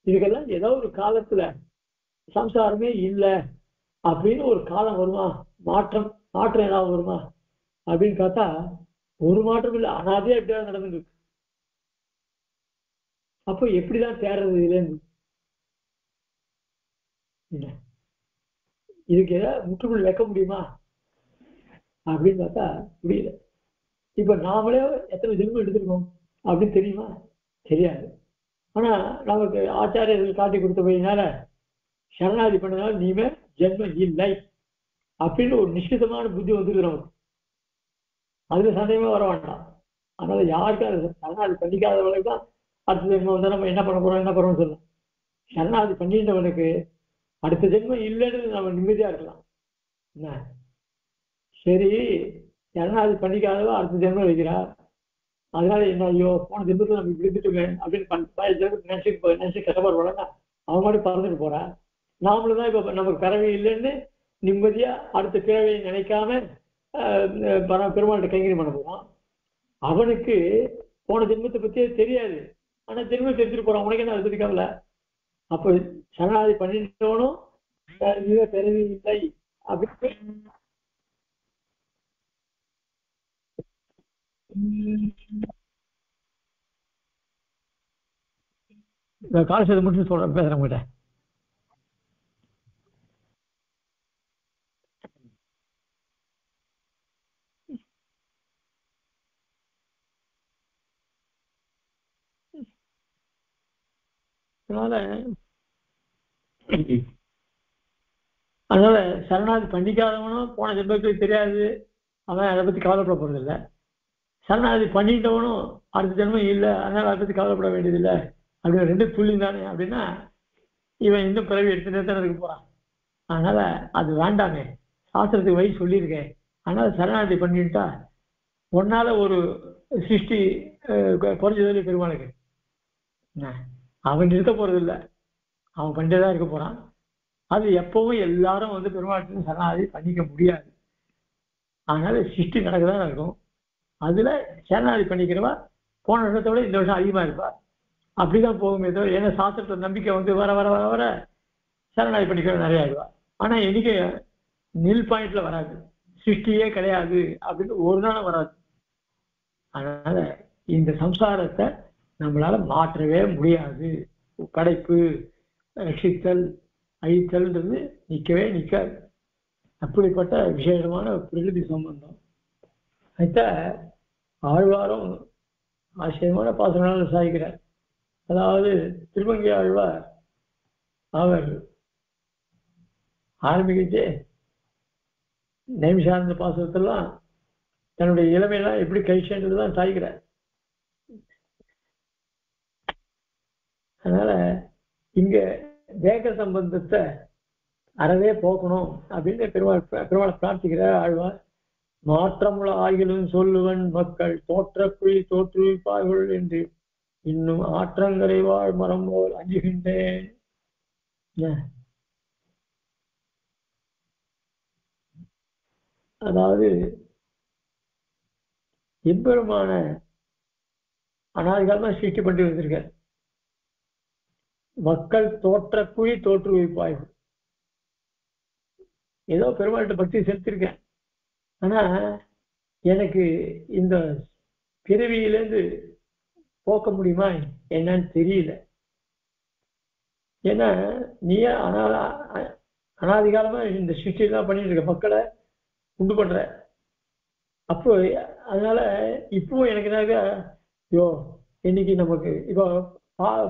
இதுக்கெல்லாம் ஏதோ ஒரு காலத்துல சம்சாரமே இல்லை அப்படின்னு ஒரு காலம் வருமா? மாற்றம் ஏதாவது வருமா அப்படின்னு பார்த்தா ஒரு மாற்றம் இல்லை. அனாதே எப்படியாவது நடந்துருக்கு. அப்போ எப்படிதான் தேர்றது இதுலேருந்து? இதுக்கு ஏதாவது முற்றுப்புள்ளி வைக்க முடியுமா அப்படின்னு பார்த்தா முடியல. இப்ப நாமளே எத்தனை ஜென்மம் எடுத்துருக்கோம் அப்படின்னு தெரியுமா? தெரியாது. ஆனா நமக்கு ஆச்சாரியர்கள் காட்டி கொடுத்த போயினால சரணாதி பண்ணதால நீமே ஜென்மம் இல்லை அப்படின்னு ஒரு நிச்சயமான புத்தி வந்துருக்கு நமக்கு. அதுல சந்தேகமே வர வேண்டாம். அதனால யாருக்கும் அது சரணாதி பண்ணிக்காதவர்களுக்கு தான் அடுத்த ஜென்மம் நம்ம என்ன பண்ண போறோம்னு சொல்லலாம். சரணாதி பண்ணிட்டவனுக்கு அடுத்த ஜென்மம் இல்லைன்னு நம்ம நிம்மதியா இருக்கலாம். என்ன சரி, சரணாதி பண்ணிக்காதவா அடுத்த ஜென்மம் வைக்கிறா, அதனால என்ன ஐயோ போன ஜென்மத்துல நம்ம இப்படி இருந்துட்டுமே அப்படின்னு நினைச்சு கஷ்டப்படுறோம்னா அவன் மாதிரி பறந்துட்டு போறா. நாமளும் தான் இப்ப நமக்கு பிறவி இல்லைன்னு நிம்மதியா அடுத்த பிறவியை நினைக்காம பெருமாள்கிட்ட கைங்கரியம் பண்ண போறோம். அவனுக்கு போன ஜென்மத்தை பத்தியே தெரியாது. ஆனா ஜென்மத்தை எடுத்துட்டு போறான். உனக்கு என்ன அதை பத்தி கவலை? அப்ப சரணாதி பண்ணிட்டோனும் பிறவி இல்லை அப்படின்னு காலசேதை முடிச்சு சொல்றேன், பேசுறேன் உங்ககிட்ட. அதனால சரணாதி பண்ணிக்காதவனும் போன ஜென்மத்துக்கு தெரியாது, அவன் அதை பத்தி கவலைப்பட போறது இல்லை. சரணாகதி பண்ணிட்டவனும் அடுத்த ஜென்மம் இல்லை, அதனால அதை பற்றி கவலைப்பட வேண்டியதில்லை அப்படின்னு ரெண்டு துள்ளி தானே அப்படின்னா இவன் இன்னும் பிறவி எடுத்துட்டே தானே இருக்க போறான். அதனால அது வேண்டாமே, சாஸ்திரத்துக்கு வழி சொல்லியிருக்கேன். அதனால சரணாகதி பண்ணிட்டா ஒன்னால ஒரு சிருஷ்டி குறைஞ்சதில்லை பெருமாளுக்கு. அவன் நிறுத்த போறது இல்லை, அவன் பண்ணிட்டேதான் இருக்க போறான். அது எப்பவும் எல்லாரும் வந்து பெருமாளுக்கு சரணாகதி பண்ணிக்க முடியாது. அதனால சிருஷ்டி நடக்கதான் இருக்கும். அதுல சரணாகதி பண்ணிக்கிறவா போன வருஷத்தை விட இந்த வருஷம் அதிகமா இருப்பா. அப்படிதான் போகுமே தவிர, ஏன்னா சாஸ்திரத்தை நம்பிக்கை வந்து வர வர வர வர சரணாகதி பண்ணிக்கிற நிறைய ஆயிடுவா. ஆனா எனக்கு நில் பாயிண்ட்ல வராது, சிருஷ்டியே கிடையாது அப்படின்னு ஒரு நாளும் வராது. அதனால இந்த சம்சாரத்தை நம்மளால மாற்றவே முடியாது. படைப்பு, ரட்சித்தல், அழித்தல்ன்றது நிற்கவே நிற்காது. அப்படிப்பட்ட விசேஷமான பிரகிருதி சம்பந்தம். அடுத்த ஆழ்வாரும் ஆச்சரியமான பாசனங்கள் சாதிக்கிறார். அதாவது திருமங்கை ஆழ்வார் அவர் ஆரம்பிக்கிச்சே நைமிஷானந்த பாசனத்தெல்லாம் தன்னுடைய இளமையெல்லாம் எப்படி கழிச்சுன்றதுதான் சாய்க்கிறார். அதனால இங்க தேக சம்பந்தத்தை அறவே போக்கணும் அப்படின்னு பெருமாளை பிரார்த்திக்கிறார் ஆழ்வார். மாற்றமுள்ள ஆகிலும் சொல்லுவன் மக்கள் தோற்ற குழி தோற்றுவிப்பார்கள் என்று இன்னும் ஆற்றங்கரை வாழ் மரம் போல் அஞ்சுகின்றேன். அதாவது எம்பெருமான அனாதிகாலமா சிருஷ்டி பண்ணி வந்திருக்கார். மக்கள் தோற்ற குழி தோற்றுவிப்பார்கள். ஏதோ பெருமாள்கிட்ட பக்தி செலுத்திருக்கேன், ஆனா எனக்கு இந்த பிறவியிலேருந்து போக்க முடியுமா என்னன்னு தெரியல. ஏன்னா நீ அனாதிகாலமா இந்த சிருஷ்டிலாம் பண்ணிட்டு இருக்க, மக்களை உண்டு பண்ற. அப்போ அதனால இப்போ எனக்கு என்ன, ஐயோ இன்னைக்கு நமக்கு இப்போ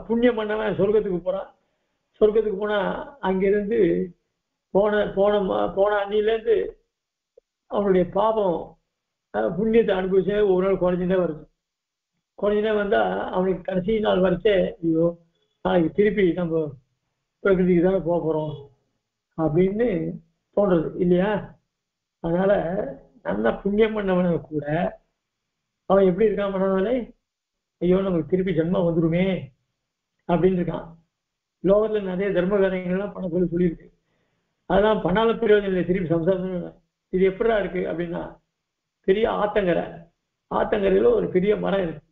புண்ணியம் பண்ணவன் சொர்க்கத்துக்கு போறான். சொர்க்கத்துக்கு போனா அங்கிருந்து போன அன்னிலேருந்து அவனுடைய பாபம் புண்ணியத்தை அனுபவிச்ச ஒரு நாள் குறைஞ்சுட்டே வருது. குறைஞ்சுட்டே வந்தா அவனுக்கு கடைசி நாள் வரைச்சே ஐயோ நாளைக்கு திருப்பி நம்ம பிரகிருதிக்கு தானே போக போறோம் அப்படின்னு தோன்றது இல்லையா. அதனால நல்ல புண்ணியம் பண்ணவனை கூட அவன் எப்படி இருக்கான் பண்ணனாலே, ஐயோ நமக்கு திருப்பி ஜென்மம் வந்துருமே அப்படின்னு இருக்கான். லோகத்துல நிறைய தர்ம காரியங்கள்லாம் பண்ண சொல்லியிருக்கு. அதெல்லாம் பண்ணால பிரயோஜனம் இல்லை, திருப்பி சம்சாரம். இது எப்படா இருக்கு அப்படின்னா, பெரிய ஆத்தங்கரையில ஒரு பெரிய மரம் இருக்கு.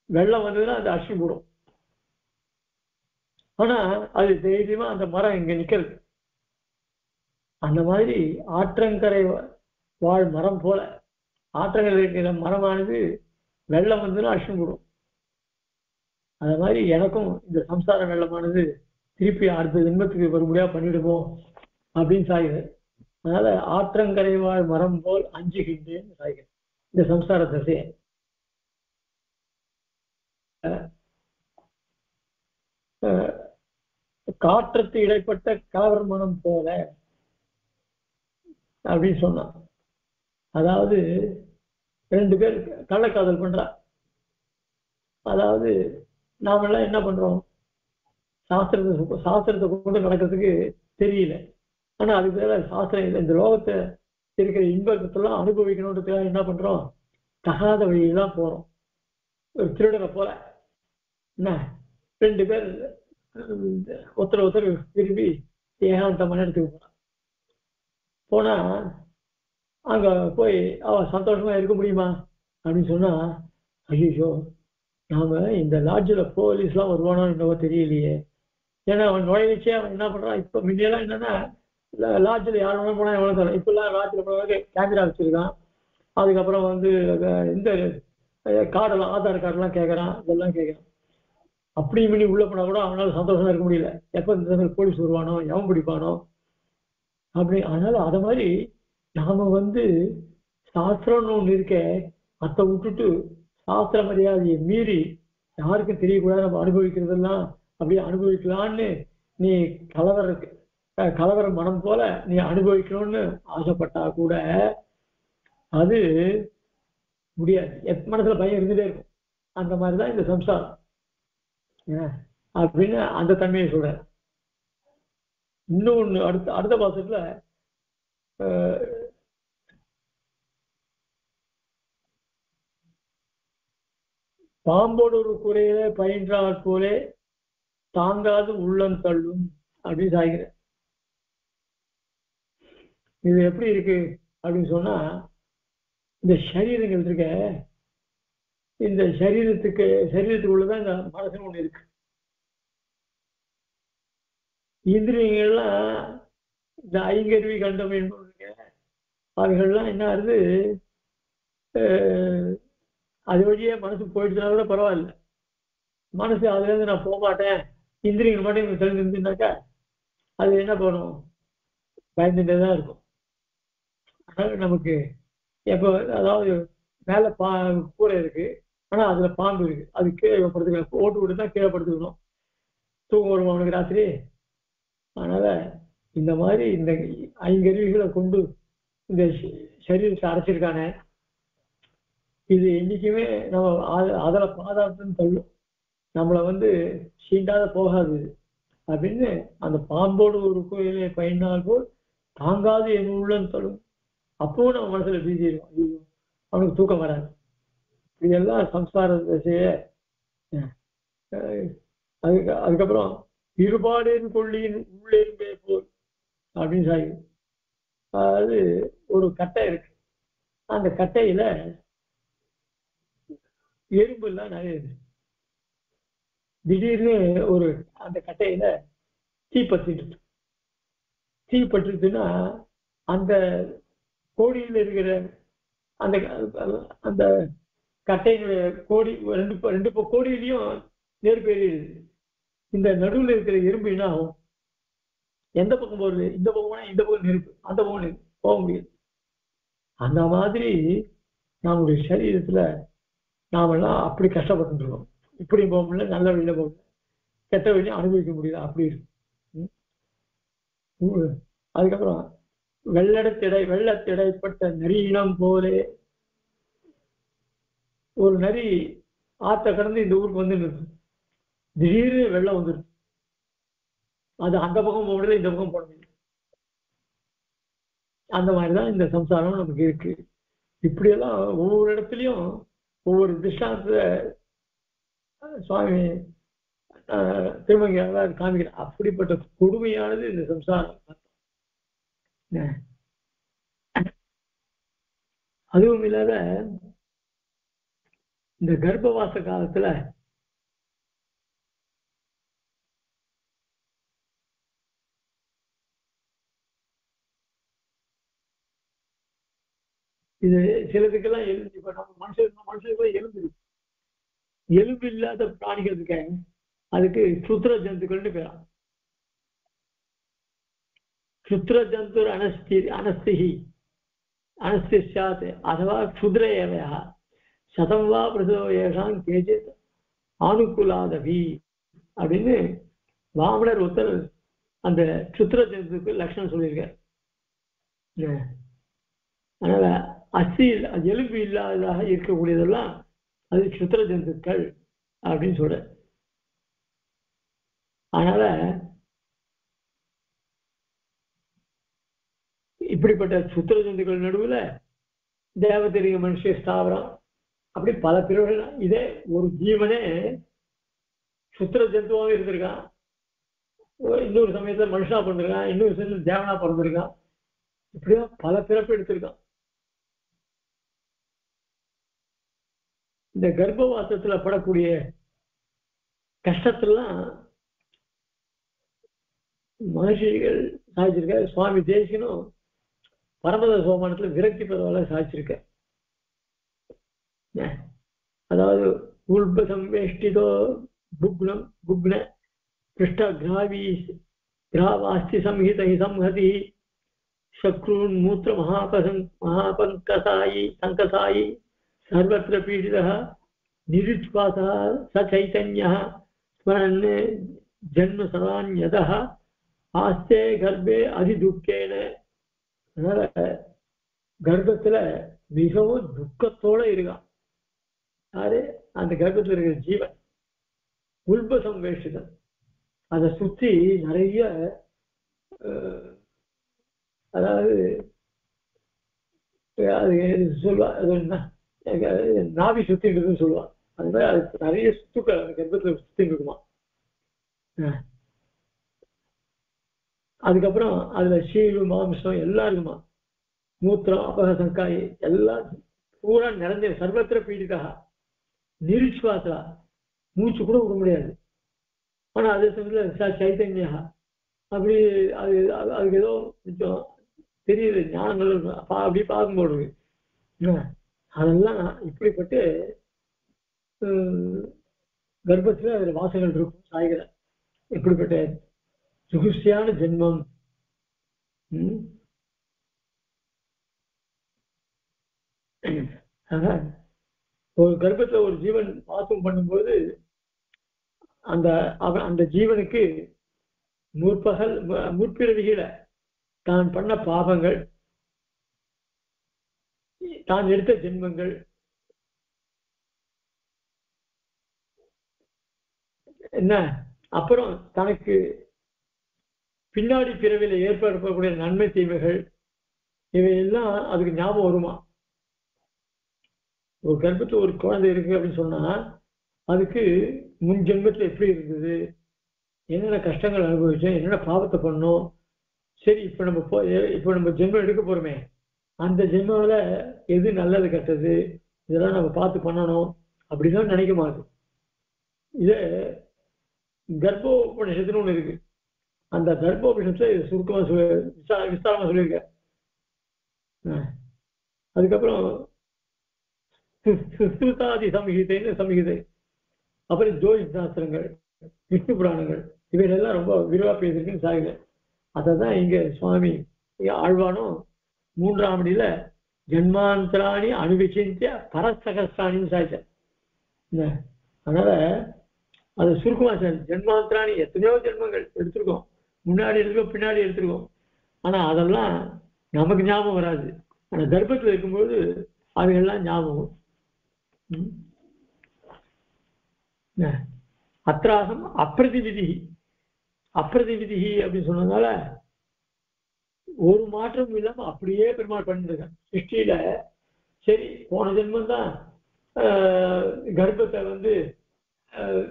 வெள்ளம் வந்ததுன்னா அது அடிச்சு போடும். ஆனா அது தைரியமா அந்த மரம் இங்க நிக்கிறது. அந்த மாதிரி ஆற்றங்கரை வாழ் மரம் போல ஆற்றங்கரை இருக்கிற மரமானது வெள்ளம் வந்ததுன்னா அடிச்சு போடும். அந்த மாதிரி எனக்கும் இந்த சம்சார வெள்ளமானது திருப்பி அடுத்த ஜென்மத்துக்கு வரும்படியா பண்ணிடுவோம் அப்படின்னு சாகுது. அதனால ஆற்றங்கரை வாழ் மரம் போல் அஞ்சுகின்றேன்னு சாய்கிறேன் இந்த சம்சார தசையை. காற்றுக்கு இடைப்பட்ட கலவர் மனம் போல அப்படின்னு சொன்னான். அதாவது ரெண்டு பேர் கள்ளக்காதல் பண்றா. அதாவது நாமெல்லாம் என்ன பண்றோம், சாஸ்திரத்தை கொண்டு நடக்கிறதுக்கு தெரியல. ஆனா அதுக்கு மேல சாஸ்திரம் இல்லை. இந்த லோகத்தை இருக்கிற இன்பத்தெல்லாம் அனுபவிக்கணுன்றதுக்காக என்ன பண்றோம், தகாத வழியெல்லாம் போறோம். ஒரு திருடரை போல என்ன ரெண்டு பேர் ஒருத்தர் விரும்பி ஏகாந்தமான இடத்துக்கு போனா அங்க போய் அவ சந்தோஷமா இருக்க முடியுமா அப்படின்னு சொன்னா, ஐயோ நாம இந்த லாட்ஜில் போலீஸ்லாம் வருவானோ என்னவோ தெரியலையே. ஏன்னா அவன் நுழைவிச்சே அவன் என்ன பண்றான். இப்ப முன்னெல்லாம் என்னன்னா லாட்ஜில் யார் வேணா போனா எவ்வளவு தரும். இப்பெல்லாம் லாட்ஜில் போனவங்க கேமரா வச்சிருக்கான். அதுக்கப்புறம் வந்து இந்த கார்டெல்லாம் ஆதார் கார்டெல்லாம் கேட்கறான், இதெல்லாம் கேட்கறான். அப்படி பண்ணி உள்ள போனா கூட அவனால சந்தோஷமா இருக்க முடியல. எப்ப இந்த போலீஸ் வருவானோ எவன் பிடிப்பானோ அப்படி. அதனால அத மாதிரி நாம வந்து சாஸ்திரம்னு ஒண்ணு இருக்க, அதை விட்டுட்டு சாஸ்திர மரியாதையை மீறி யாருக்கும் தெரியக்கூடாது நம்ம அனுபவிக்கிறதெல்லாம் அப்படியே அனுபவிக்கலான்னு நீ கலவர மனம் போல நீ அனுபவிக்கணும்னு ஆசைப்பட்டா கூட அது முடியாது. மனசுல பயம் இருந்துட்டே இருக்கும். அந்த மாதிரிதான் இந்த சம்சாரம் அப்படின்னு அந்த தன்மையை சொல்றாரு. இன்னொன்னு அடுத்த அடுத்த பாசத்துல பாம்போடு ஒரு குறையில பயின்றால் போலே தாங்காது உள்ளம் தள்ளும் அப்படின்னு சாய்கிற. இது எப்படி இருக்கு அப்படின்னு சொன்னா, இந்த சரீரங்கள் இருக்க, இந்த சரீரத்துக்குள்ளதான் இந்த மனசுன்னு ஒண்ணு இருக்கு. இந்திரியங்கள்லாம் இந்த ஐங்கருவி கண்டம் என்பது அதுகள்லாம் என்ன ஆகுது, அது வழியே மனசு போயிடுச்சுனா கூட பரவாயில்ல. மனசு அதுல இருந்து நான் போக மாட்டேன், இந்திரியங்கள் மட்டும் தெரிஞ்சு இருந்துச்சுனாக்கா அது என்ன பண்ணும், பயந்துட்டே தான் இருக்கும். அதனால நமக்கு எப்போ, அதாவது மேல கூரை இருக்கு, ஆனா அதுல பாம்பு இருக்கு, அது கீழே படுத்துக்கணும், ஓட்டு விட்டு தான் கீழே படுத்துக்கணும், தூங்க வரும் அவனுக்கு ராத்திரி. அதனால இந்த மாதிரி இந்த ஐங்கருவிகளை கொண்டு இந்த சரீரத்தை அடைச்சிருக்கானே, இது என்னைக்குமே நம்ம அதில் பாதாளத்துன்னு தள்ளும், நம்மளை சீண்டாத போகாது அப்படின்னு அந்த பாம்போடு ஒரு கோயிலை பயனால் போல் தாங்காது என் உள்ளம் தள்ளும். அப்பவும் நம்ம மனசுல பீதி இருக்கும், அவனுக்கு தூக்கம் வராது. இதெல்லாம் சம்சார திசைய. அதுக்கப்புறம் இருபாடேன் கொள்ளியின் உள்ளேரும்பே போல் அப்படின்னு சாயி. அதாவது ஒரு கட்டை இருக்கு, அந்த கட்டையில எறும்பு எல்லாம் நிறைய இருக்கு. திடீர்னு ஒரு அந்த கட்டையில தீப்பட்டுச்சுன்னா அந்த கோடியில் இருக்கிற அந்த அந்த கட்டையினுடைய கோடி ரெண்டு கோடியிலையும் நெருப்பு எரியுது. இந்த நடுவில் இருக்கிற எறும்பு என்ன ஆகும், எந்த பக்கம் போறது, இந்த பக்கம் இந்த பக்கம் நெருப்பு, அந்த பக்கம் நெருப்பு, போக முடியாது. அந்த மாதிரி நம்முடைய சரீரத்துல நாமெல்லாம் அப்படி கஷ்டப்பட்டு இருக்கோம். இப்படி போக முடியல, நல்ல வழியில போக முடியல, கெட்ட வழியும் அனுபவிக்க முடியல, அப்படி இருக்கு. அதுக்கப்புறம் வெள்ளத்திடைப்பட்ட நரியினம் போலே, ஒரு நரி ஆத்த கடந்து இந்த ஊருக்கு வந்து திடீர்னு வெள்ளம் வந்துருக்கு, அது அந்த பக்கம் போக முடியல, இந்த பக்கம் போட முடியல. அந்த மாதிரிதான் இந்த சம்சாரம் நமக்கு இருக்கு. இப்படியெல்லாம் ஒவ்வொரு இடத்துலயும் ஒவ்வொரு திஷ்டாந்தத்தை சுவாமி திருமங்கையாளர் காமிக்கிறார். அப்படிப்பட்ட கொடுமையானது இந்த சம்சாரம். அதுவும் இல்லாத இந்த கர்ப்பவாச காலத்துல இது சிலதுக்கெல்லாம் எலும்பு, இப்ப நம்ம மனுஷனுக்குலாம் எலும்பு இருக்கு, எலும்பு இல்லாத பிராணிகள் இருக்க, அதுக்கு சுத்திர ஜந்துக்கள்னு பேரா. சுத்திர ஜந்து அனஸ்திஷாத் அதுவா க்ஷுத்ர ஏவையா சதம் வா பிரசவ ஏஷாம் கேஜித் ஆனுகுலாதவி அப்படின்னு வாமனர் ஒருத்தர் அந்த சுத்திர ஜந்துக்கு லட்சணம் சொல்லியிருக்கார். அதனால எலும்பு இல்லாததாக இருக்கக்கூடியதெல்லாம் அது சுத்திர ஜந்துக்கள் அப்படின்னு சொல்ற. அதனால இப்படிப்பட்ட சுத்திர ஜந்துக்கள் நடுவுல தேவதரிக மனுஷ ஸ்தாவரம் அப்படி பல பிரிவுகள். இதே ஒரு ஜீவனே சுத்திர ஜந்துவாக இருந்திருக்கான், இன்னொரு சமயத்துல மனுஷனா பிறந்திருக்கான், இன்னொரு சமயத்துல தேவனா பிறந்திருக்கான், இப்படிதான் பல பிறப்பு எடுத்திருக்கான். இந்த கர்ப்பவாசத்துல படக்கூடிய கஷ்டத்தெல்லாம் மகர்ஷிகள் சாதிச்சிருக்க. சுவாமி தேசிகனும் பரமத சோமானத்துல விரக்தி பரவாயில்ல சாதிச்சிருக்க. அதாவது உல்பசம்வேஷ்டிதோ புக்ன கிராவாஸ்தி சம்ஹிதை சம்ஹதி சக்ரூன் மூத்திர மகாபங்கசாயி சங்கசாயி சர்வத்திர பீடிதः நிருச்வாசः சைதன்யः ஸ்மரன் ஜன்ம சதான்யதः ஆஸ்தே கர்ப்பே அதிதுக்கேன. அதனால கர்ப்பத்துல மிகவும் துக்கத்தோட இருக்கான். யாரு அந்த கர்ப்பத்தில் இருக்கிற ஜீவன் உல்பசம் வேஷ்டிதம் அதை சுத்தி நிறைய அதாவது அது சொல்லுவா அது என்ன நாவி சுத்தி இருக்குதுன்னு சொல்லுவான். அது மாதிரி அது நிறைய சுத்துக்கள் அந்த கர்ப்பத்தில் சுத்தி இருக்குமா. அதுக்கப்புறம் அதுல சீழு மாம்சம் எல்லாம் இருக்குமா. மூத்திரம் அபகசங்காய் எல்லாம் பூரா நிறைஞ்ச சர்வத்திர பீடிதாக நிருச்சுவாசா மூச்சு கூட விட முடியாது. ஆனா அதே சமயத்தில் சைத்தன்யா அப்படி அது அதுக்கு ஏதோ கொஞ்சம் தெரியுது ஞானங்கள் அப்படி பார்க்கும்போது அதெல்லாம் இப்படிப்பட்டு கர்ப்பத்துல அதுல வாசங்கள் இருக்கும் சாய்கிற இப்படிப்பட்ட சுகுஷ்டியான ஜென்மம். ஒரு கர்ப்பத்துல ஒரு ஜீவன் வாசம் பண்ணும்போது அந்த ஜீவனுக்கு முற்பிறவிகள தான் பண்ண பாவங்கள், தான் எடுத்த ஜென்மங்கள் என்ன, அப்புறம் தனக்கு பின்னாடி பிறவில ஏற்படக்கூடிய நன்மை தீமைகள் இவையெல்லாம் அதுக்கு ஞாபகம் வருமா. ஒரு கர்ப்பத்துல ஒரு குழந்தை இருக்கு அப்படின்னு சொன்னா அதுக்கு முன் ஜென்மத்துல எப்படி இருந்தது, என்னென்ன கஷ்டங்கள் அனுபவிச்சோம், என்னென்ன பாவத்தை பண்ணோம், சரி இப்ப நம்ம ஜென்மம் எடுக்க போறோமே அந்த ஜென்மாவில எது நல்லது கெட்டது இதெல்லாம் நம்ம பார்த்து பண்ணணும் அப்படிதான் நினைக்க மாட்டோம். இத கர்ப்போபனிஷத்துன்னு ஒண்ணு இருக்கு. அந்த கர்ப்போபனிஷத்துல இது சுருக்கமா விஸ்தாரமா சொல்லியிருக்க. அதுக்கப்புறம் சுஸ்ருதாதி சம்ஹிதைன்னு சம்ஹிதை, அப்புறம் ஜோதி சாஸ்திரங்கள், விஷ்ணு புராணங்கள் இவையெல்லாம் ரொம்ப விரிவா பேசியிருக்குன்னு சாகுது. அதான் இங்க சுவாமி ஆழ்வானும் 3ஆம் அடியில ஜன்மாந்தராணி அனுவிச்சிந்திய பரசகஸ்திராணின்னு சாய்ச்சார். அதனால அது சுருக்கமா சார். ஜென்மாந்தராணி எத்தனையோ ஜென்மங்கள் எடுத்திருக்கோம், முன்னாடி எடுத்துருக்கோம் பின்னாடி எடுத்திருக்கோம். ஆனா அதெல்லாம் நமக்கு ஞாபகம் வராது. ஆனா கர்ப்பத்தில் இருக்கும்போது அதுகெல்லாம் ஞாபகம். அத்திராசம் அப்பிரதிவிதி அப்படின்னு சொன்னதால ஒரு மாற்றம் இல்லாம அப்படியே பெருமாள் பண்ணிருக்கேன் சிருஷ்டியில. சரி போன ஜென்மம் தான் கர்ப்பத்தை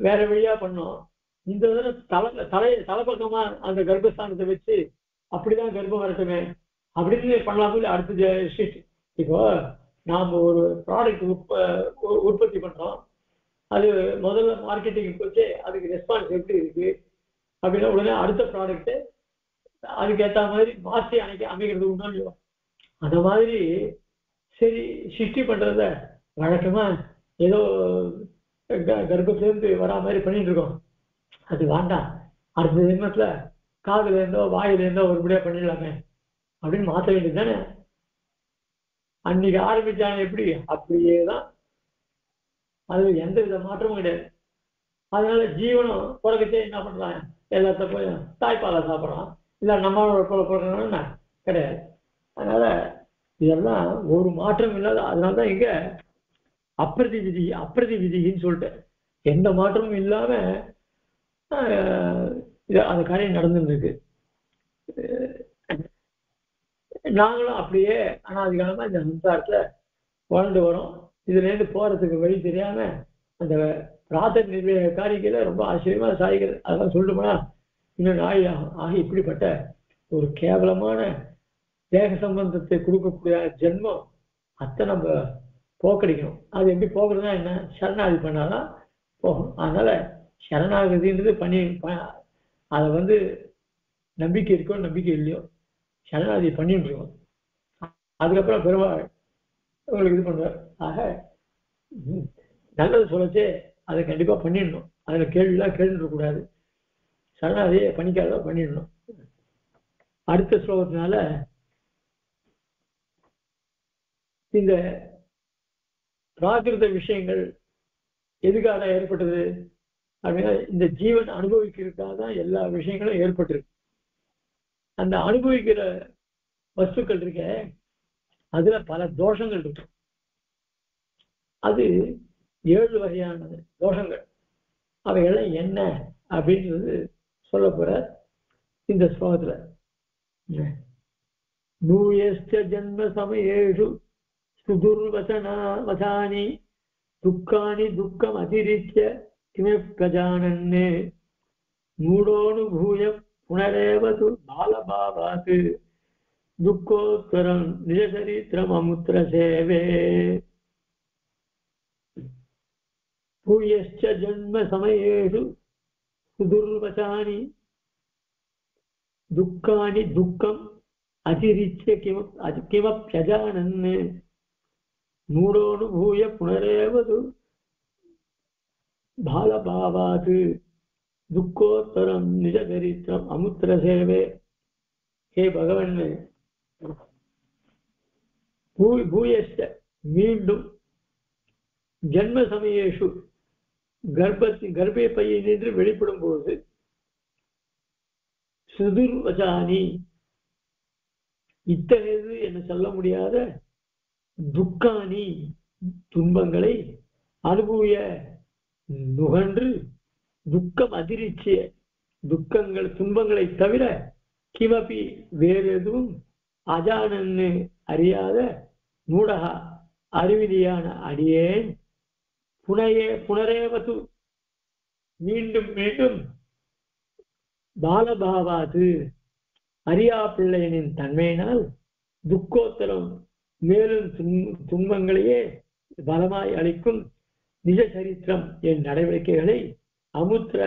வேற வழியா பண்ணோம், இந்த தலைப்பக்கமா அந்த கர்ப்பஸ்தானத்தை வச்சு அப்படிதான் கர்ப்பம் வரட்டுமே அப்படின்னு பண்ணலாம். அடுத்த சிருஷ்டி இப்போ நாம ஒரு ப்ராடக்ட் உற்பத்தி பண்றோம், அது முதல்ல மார்க்கெட்டிங் போச்சு, அதுக்கு ரெஸ்பான்ஸ் எப்படி இருக்கு அப்படின்னா உடனே அடுத்த ப்ராடக்ட் அதுக்கு ஏற்ற மாதிரி மாற்றி அமைக்கிறது உண்டோ இல்லையோ. அந்த மாதிரி சரி சிருஷ்டி பண்றத வழக்கமா ஏதோ கர்ப்பத்திலிருந்து வரா மாதிரி பண்ணிட்டு இருக்கோம், அது வேண்டாம், அடுத்த ஜென்மத்துல காதுல இருந்தோ வாயில இருந்தோ ஒருபடியா பண்ணிடலாமே அப்படின்னு மாற்ற வேண்டியது தானே. அன்னைக்கு ஆரம்பிச்சாங்க எப்படி அப்படியேதான், அது எந்த வித மாற்றமும் கிடையாது. அதனால ஜீவனம் பிறகுச்சே என்ன பண்றாங்க, எல்லாத்த போய் தாய்ப்பாலை சாப்பிட்றான், இல்லை நம்மளோட போடுறோம்னா கிடையாது. அதனால இதெல்லாம் ஒரு மாற்றம் இல்லாத, அதனாலதான் இங்க அப்பிரதி விதின்னு சொல்லிட்டு எந்த மாற்றமும் இல்லாம அந்த காரியம் நடந்துருக்கு. நாங்களும் அப்படியே அனாதிகாலமா இந்த சம்சாரத்துல வாழ்ந்து வரோம். இதுல இருந்து போறதுக்கு வழி தெரியாம அந்த பிரார்த்தனை நிர்வாக காரியங்கள ரொம்ப ஆச்சரியமா சாய்கிறது. அதெல்லாம் சொல்லணும்னா இன்னும் ஆகி இப்படிப்பட்ட ஒரு கேவலமான தேக சம்பந்தத்தை கொடுக்கக்கூடிய ஜென்மம் அத்தை நம்ம போக்கடிக்கணும். அது எப்படி போக்குறதுனா என்ன, சரணாகதி பண்ணாதான் போகும். அதனால சரணாகதின்றது பண்ணி அதை நம்பிக்கை இருக்கோ நம்பிக்கை இல்லையோ சரணாகதி பண்ணிட்டு இருக்கோம். அதுக்கப்புறம் பெருமாள் உங்களுக்கு இது பண்ணுவார். ஆக நல்லது சொல்லச்சே அதை கண்டிப்பா பண்ணிடணும், அதுல கேள்விலாம் கேட்டுட்டு கூடாது, சரணாகதியை பண்ணிக்காத பண்ணிடணும். அடுத்த ஸ்லோகத்தினால இந்த பிராகிருத விஷயங்கள் எதுக்காக ஏற்பட்டது அப்படின்னா இந்த ஜீவன் அனுபவிக்கிறதுக்காக தான் எல்லா விஷயங்களும் ஏற்பட்டிருக்கு. அந்த அனுபவிக்கிற வஸ்துக்கள் இருக்க அதுல பல தோஷங்கள் இருக்கு. அது 7 வகையான தோஷங்கள் அவைகள்லாம் என்ன அப்படின்றது சொல்ல போற இந்த ஸ்லோகத்துல. நூயஸ்ச ஜன்ம சமயேஷு சுதுர்வசனாவசானி துக்கானி துக்கம் அதிரிச்ய கிமப்யஜானன்னே மூடோனுபூய புனரேவது பாலபாவாத் துக்கோத்தரம் நிஜசரித்திரம் அமுத்திர சேவே. பூயஸ்ச ஜன்ம சமயேஷு சுதுர்வசானி துக்கானி துக்கம் அதிரிச்ய கிமப்யஜானன்னே மூடோனுபூய புனரேவது பாலபாவாத் துக்கோத்தரம் நிஜசரித்திரம் அமுத்திர சேவே. ஹே பகவன், பூயஸ்ட மீண்டும் ஜன்ம சமயேஷு கர்ப்பை பையினின்று வெளிப்படும் போது சுதுர்வசானி இத்தகையது என்று சொல்ல முடியாத துக்கானி துன்பங்களை அனுபவிய நுகன்று துக்கம் அதிர்ச்சிய துக்கங்கள் துன்பங்களை தவிர கிமபி வேறு எதுவும் அஜானன்னு அறியாத மூடகா அறிவிலியான அடியேன் புனரேவது மீண்டும் மீண்டும் பாலபாவாது அரியா பிள்ளையனின் தன்மையினால் துக்கோத்தரம் மேலும் துன்பங்களையே பலமாய் அளிக்கும் நிஜ சரித்திரம் என் நடவடிக்கைகளை அமுத்திர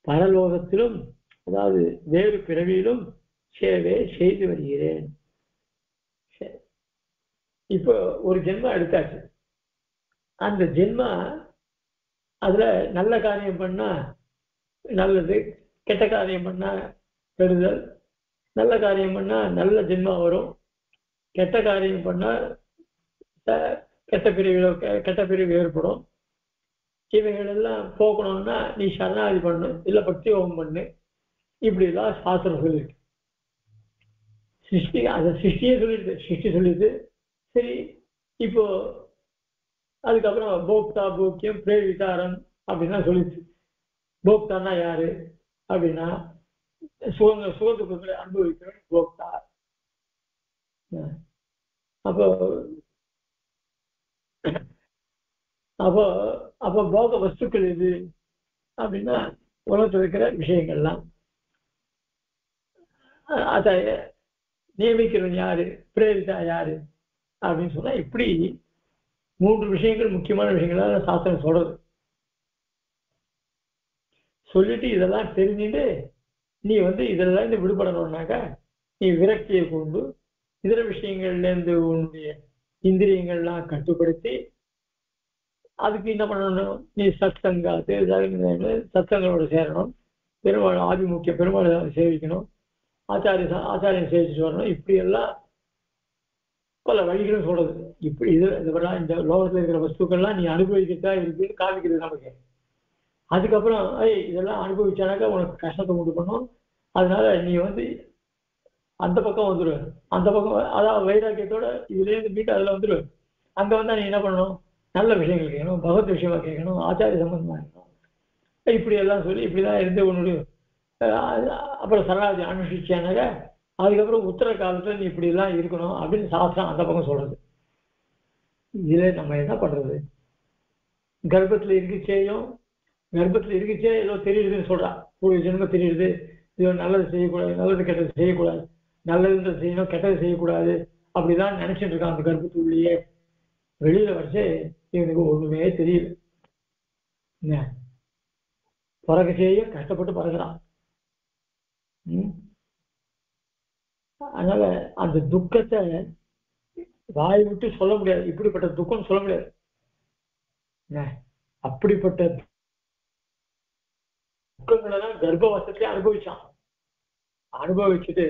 பரலோகத்திலும் அதாவது வேறு பிறவியிலும் சேவை செய்து வருகிறேன். இப்போ ஒரு ஜென்மா எடுத்தாச்சு. அந்த ஜென்மா அதுல நல்ல காரியம் பண்ணா நல்லது, கெட்ட காரியம் பண்ணா கெடுதல். நல்ல காரியம் பண்ணா நல்ல ஜென்மா வரும், கெட்ட காரியம் பண்ணா கெட்ட பிரிவு ஏற்படும். இவைகள் எல்லாம் போக்கணும்னா நீ சரணாதி பண்ணு, இல்ல பக்தி யோகம் பண்ணு, இப்படிலாம் சாஸ்திரம் சொல்லியிருக்கு. சிருஷ்டியே சொல்லிடுது, சிருஷ்டி சொல்லிடுது. சரி, இப்போ அதுக்கப்புறம் போக்தா போக்கியம் பிரேவிதாரம் அப்படின்னா சொல்லிடுச்சு. போக்தான்னா யாரு அப்படின்னா சுகத்துக்குங்களை அனுபவிக்கிறவன் போக்தா. அப்போ அப்போ அப்போ போக வஸ்துக்கள் எது அப்படின்னா உலகத்தில் இருக்கிற விஷயங்கள்லாம். அதை நியமிக்கிறவன் யாரு, பிரேரிதா யாரு அப்படின்னு சொன்னா இப்படி 3 விஷயங்கள் முக்கியமான விஷயங்களா சாஸ்திரம் சொல்றது. சொல்லிட்டு இதெல்லாம் தெரிஞ்சுட்டு நீ இதெல்லாம் இருந்து விடுபடணும்னாக்கா நீ விரக்தியை கொண்டு இதர விஷயங்கள்ல இருந்து உன்னுடைய இந்திரியங்கள்லாம் கட்டுப்படுத்தி அதுக்கு என்ன பண்ணணும், நீ சத்சங்களோட சேரணும், பெருமாள் ஆதிமுக்கிய பெருமாள் சேவிக்கணும், ஆச்சாரியம் சேவிச்சுட்டு வரணும். இப்படி எல்லாம் பல வழிகளும் சொல்றது. இப்படி இதெல்லாம் இந்த லோகத்துல இருக்கிற வஸ்துக்கள்லாம் நீ அனுபவிக்கிறதா இருக்குன்னு காமிக்கிறது நமக்கு. அதுக்கப்புறம் இதெல்லாம் அனுபவிச்சானாக்கா உனக்கு கஷ்டத்தை உண்டு பண்ணும், அதனால நீ அந்த பக்கம் வந்துடுவ. அந்த பக்கம் அதாவது வைராக்கியத்தோட இதுலேருந்து மீட்டு அதில் வந்துடுவ. அங்கே வந்தால் நீ என்ன பண்ணணும், நல்ல விஷயங்கள் கேட்கணும், பகவத் விஷயமா கேட்கணும், ஆச்சாரிய சம்பந்தமாக இருக்கணும். இப்படி எல்லாம் சொல்லி இப்படிதான் இருந்து உன்னுடைய அப்புறம் சரணாகதி அனுஷ்டிச்சானாக்க அதுக்கப்புறம் உத்தர காலத்துல நீ இப்படி எல்லாம் இருக்கணும் அப்படின்னு சாஸ்திரம் அந்த பக்கம் சொல்றது. இதுல நம்ம என்ன பண்றது, கர்ப்பத்துல இருக்கச்சே ஏதோ தெரியுதுன்னு சொல்றா, ஒரு ஜென்மம் தெரியுது, இது நல்லது செய்யக்கூடாது, நல்லது கெட்டது செய்யக்கூடாது, நல்லது செய்யணும் கெட்டது செய்யக்கூடாது அப்படிதான் நினைச்சிட்டு இருக்கான் அந்த கர்ப்பத்துள்ளேயே. வெளியில வச்சு இவனுக்கு ஒண்ணுமே தெரியல. பிறக்க செய்ய கஷ்டப்பட்டு பிறகுறான். அதனால அந்த துக்கத்தை வாய் விட்டு சொல்ல முடியாது, இப்படிப்பட்ட துக்கம் சொல்ல முடியாது. அப்படிப்பட்ட துக்கங்களை தான் கர்ப்பவசத்திலே அனுபவிச்சான். அனுபவிச்சுட்டு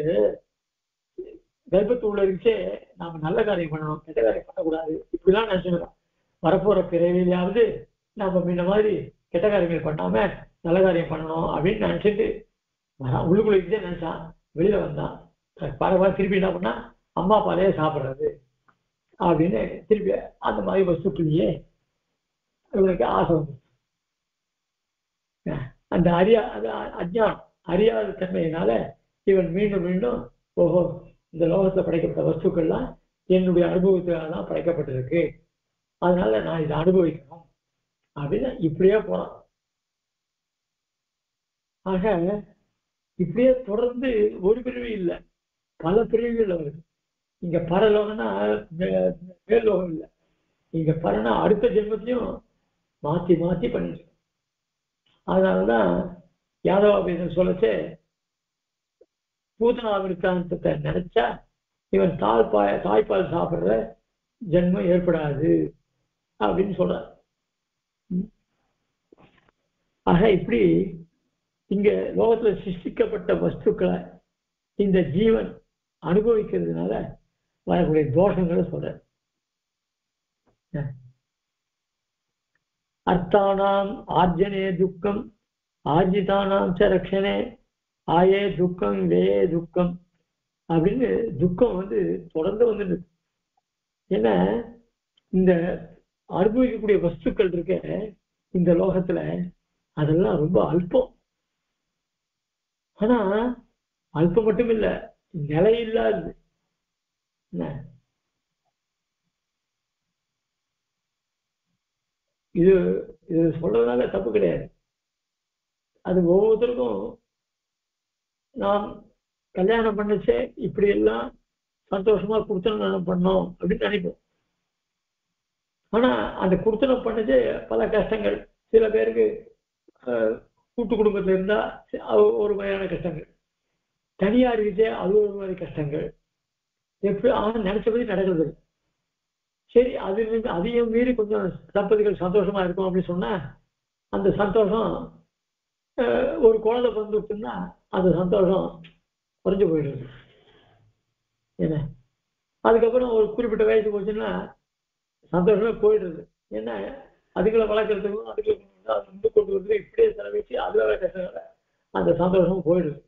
கர்ப்பத்துள்ள இருந்துச்சே நாம நல்ல காரியம் பண்ணணும், கெட்ட காரியம் பண்ணக்கூடாது, இப்படிலாம் நினைச்சுக்கிறோம். வரப்போற பிறவிலையாவது நாம முன்ன மாதிரி கெட்ட காரியங்கள் பண்ணாம நல்ல காரியம் பண்ணணும் அப்படின்னு நினைச்சிட்டு உள்ளுக்குள்ள இருந்துச்சே நினைச்சான். வெளியில வந்தான், பரவாயில்ல, திருப்பி என்ன பண்ணா அம்மா பாலையே சாப்பிட்றது அப்படின்னு திருப்பி அந்த மாதிரி வஸ்துக்குள்ளேயே இவனுக்கு ஆசை வந்து அந்த அஜ்ஞானம் அறியாத தன்மையினால இவன் மீண்டும் மீண்டும் ஓஹோ இந்த லோகத்துல படைக்கப்பட்ட வஸ்துக்கள்லாம் என்னுடைய அனுபவத்துக்காக தான் படைக்கப்பட்டிருக்கு, அதனால நான் இதை அனுபவிக்கணும் அப்படின்னு இப்படியே போறான். ஆக இப்படியே தொடர்ந்து ஒரு பிரிவு இல்லை, பல பிரிவுகள் வருது. இங்க பரலோகம்னா மேல் லோகம் இல்லை, இங்க பரனா அடுத்த ஜென்மத்தையும் மாத்தி மாத்தி பண்ணிட்டு. அதனாலதான் யாதவாபீதம் சொல்லச்சே பூதனாவிருத்தாந்தத்தை நினைச்சா இவன் தாய்ப்பால் சாப்பிடுற ஜென்மம் ஏற்படாது அப்படின்னு சொல்றார். ஆக இப்படி இங்க லோகத்துல சிருஷ்டிக்கப்பட்ட வஸ்துக்களை இந்த ஜீவன் அனுபவிக்கிறதுனால வரக்கூடிய தோஷங்களை சொல்ற. அர்த்தானாம் ஆர்ஜனே துக்கம் ஆர்ஜிதானாம் ச ரக்ஷனே ஆயே துக்கம் வேயே துக்கம் அப்படின்னு துக்கம் வந்து தொடர்ந்து வந்து. ஏன்னா இந்த அனுபவிக்கக்கூடிய வஸ்துக்கள் இருக்க இந்த லோகத்துல அதெல்லாம் ரொம்ப அல்பம். ஆனா அல்பம் மட்டும் இல்ல, நிலையில்லாது. இது இது சொல்றதுனால தப்பு கிடையாது. அது ஒவ்வொருத்தருக்கும் நாம் கல்யாணம் பண்ணிச்சே இப்படி எல்லாம் சந்தோஷமா குடுத்தனம் பண்ணோம் அப்படின்னு நினைப்போம். ஆனா அந்த குடுத்தனம் பண்ணச்சே பல கஷ்டங்கள். சில பேருக்கு கூட்டு குடும்பத்துல இருந்தா ஒரு வகையான கஷ்டங்கள், தனியா இருந்துச்சே அது ஒரு மாதிரி கஷ்டங்கள். எப்படி ஆனா நினைச்சபடி நடக்கிறது. சரி, அதையும் மீறி கொஞ்சம் தம்பதிகள் சந்தோஷமா இருக்கும் அப்படின்னு சொன்னா அந்த சந்தோஷம் ஒரு குழந்தை பிறந்துச்சுன்னா அந்த சந்தோஷம் குறைஞ்சு போயிடுது. என்ன அதுக்கப்புறம் ஒரு குறிப்பிட்ட வயசு போச்சுன்னா சந்தோஷமே போயிடுது. ஏன்னா அதுகளை வளர்க்கறதுக்கும் அதுக்கு அது கொண்டு வந்து இப்படியே செலவிச்சு அதுவே கஷ்டம், அந்த சந்தோஷமும் போயிடுது.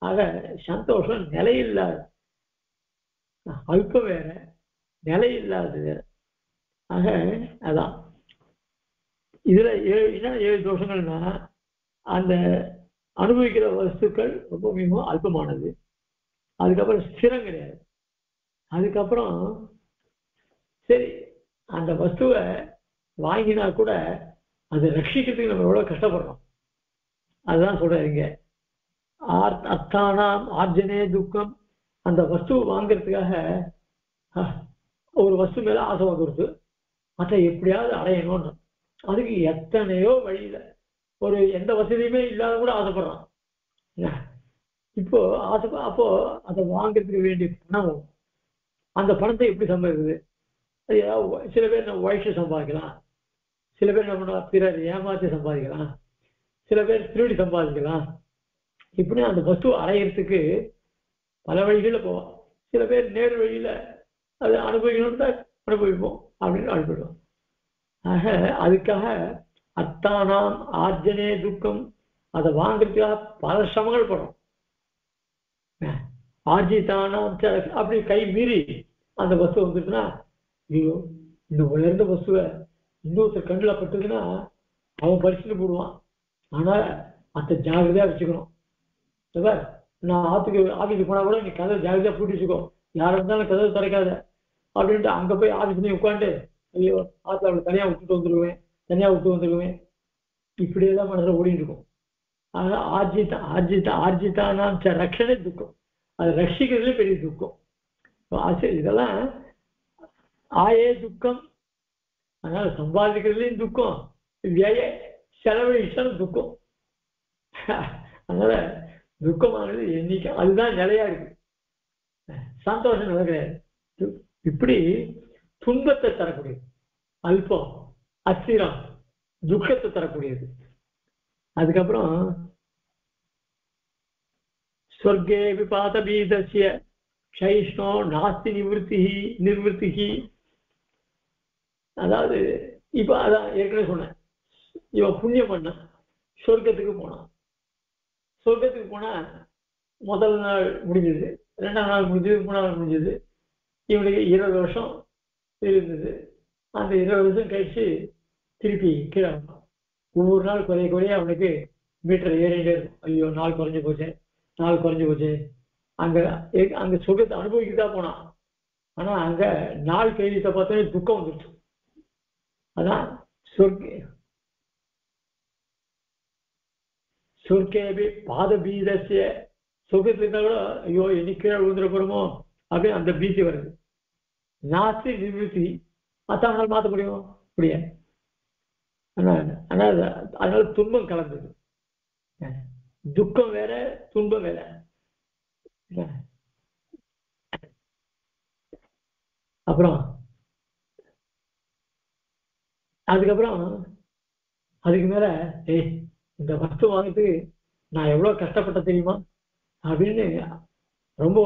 ஆக சந்தோஷம் நிலையில்லாத, அல்பம் வேற நிலையில்லாதது வேற. ஆக அதான் இதுல என்ன 7 தோஷங்கள்னா அந்த அனுபவிக்கிற வஸ்துக்கள் ரொம்ப மிகவும் அல்பமானது, அதுக்கப்புறம் ஸ்திரம் கிடையாது, அதுக்கப்புறம் சரி அந்த வஸ்துவை வாங்கினா கூட அதை ரட்சிக்கிறதுக்கு நம்ம எவ்வளவு கஷ்டப்படுறோம். அதுதான் சொல்றீங்க. அர்த்தானாம் ஆர்ஜனே துக்கம். அந்த வஸ்துவை வாங்கிறதுக்காக ஒரு வஸ்து மேல ஆசை வந்துருது, மற்ற எப்படியாவது அடையணும்னு அதுக்கு எத்தனையோ வழியில ஒரு எந்த வசதியுமே இல்லாத கூட ஆசைப்படுறான். இப்போ அப்போ அதை வாங்கிறதுக்கு வேண்டிய பணம், அந்த பணத்தை எப்படி சம்பாதிக்குது? சில பேர் நம்ம உழைச்சு சம்பாதிக்கலாம், சில பேர் நம்ம பிறர் ஏமாற்றி சம்பாதிக்கலாம், சில பேர் திருடி சம்பாதிக்கலாம். இப்படி அந்த வஸ்து அடையிறதுக்கு பல வழிகள்ல போவோம். சில பேர் நேர் வழியில அதை அனுபவிக்கணும்னு அனுபவிப்போம் அப்படின்னு அனுப்பிடுவோம். ஆக அதுக்காக அத்தானாம் ஆர்ஜனே துக்கம், அதை வாங்குறதுக்காக பல சிரமங்கள் படும். ஆர்ஜிதானாம் அப்படி கை மீறி அந்த வஸ்து வந்துருக்குன்னா, ஐயோ இந்த உயர்ந்த வஸ்துவை இன்னொருத்தர் கண்ணில் பட்டுதுன்னா அவன் பறிச்சுட்டு போடுவான். ஆனா அதை ஜாகிரதையா வச்சுக்கணும். நான் ஆஃபீஸுக்கு போனா கூட நீ கதவை ஜாகிரதையா பூட்டி வச்சுக்கோ, யாரும் இருந்தாலும் கதவை திறக்காத அப்படின்ட்டு அங்க போய் ஆஃபீஸ்லயும் உட்காந்து ஐயோ ஆத்துல அவளை தனியா விட்டு வந்துருவேன் இப்படியே தான் மனசுல ஓடிட்டு இருக்கும். ஆனா ஆர்ஜிதானாம் ரக்ஷனே துக்கம், அதை ரட்சிக்கிறதுல பெரிய துக்கம். இதெல்லாம் ஆயே துக்கம். அதனால சம்பாதிக்கிறதுலயும் துக்கம், செலவழிச்சாலும் துக்கம். அதனால துக்கமானது என்னைக்கு அதுதான் நிலையா இருக்கு, சந்தோஷம் நிலை கிடையாது. இப்படி துன்பத்தை தரக்கூடியது அல்பம், அஸ்திரம், துக்கத்தை தரக்கூடியது. அதுக்கப்புறம் ஸ்வர்கே விபாத பீதஸ்ய க்ஷைஷ்ணோ நாஸ்தி நிவர்த்தி. அதாவது இப்ப அதான் ஏற்கனவே சொன்னேன், இவன் புண்ணியம் பண்ண சொர்க்கத்துக்கு போனான். சொர்க்கத்துக்கு போனா முதல் நாள் முடிஞ்சது, 2ஆம் நாள் முடிஞ்சது, 3ஆம் நாள் முடிஞ்சது. இவனுக்கு 20 வருஷம் இருந்தது. அந்த 20 வருஷம் கழிச்சு திருப்பி கீழே வந்தான். ஒவ்வொரு நாள் குறைய குறைய அவனுக்கு மீட்டர் ஏறிட்டே இருக்கும். ஐயோ நாள் குறைஞ்சு போச்சு, நாள் குறைஞ்சு போச்சு. அங்க அங்க சுகத்தை அனுபவிக்கதா போனான். ஆனா அங்க நாள் கைதித்த பார்த்தோன்னே துக்கம் வந்துருச்சு. அதான் சொர்க்கேபி பாத பீதசிய சுகத்துல இருந்தா கூட ஐயோ இன்னைக்கு கீழே விழுந்துட போறோமோ அப்படின்னு அந்த பீதி வருது. நாஸ்தி நிவர்த்தி அதான் மாற்ற முடியும் அப்படியே. அதனால துன்பம் கலந்தது. துக்கம் வேற, துன்பம் வேற. அப்புறம் அதுக்கப்புறம் அதுக்கு மேல இந்த வஸ்து வாங்கிறதுக்கு நான் எவ்வளவு கஷ்டப்பட்ட தெரியுமா அப்படின்னு ரொம்ப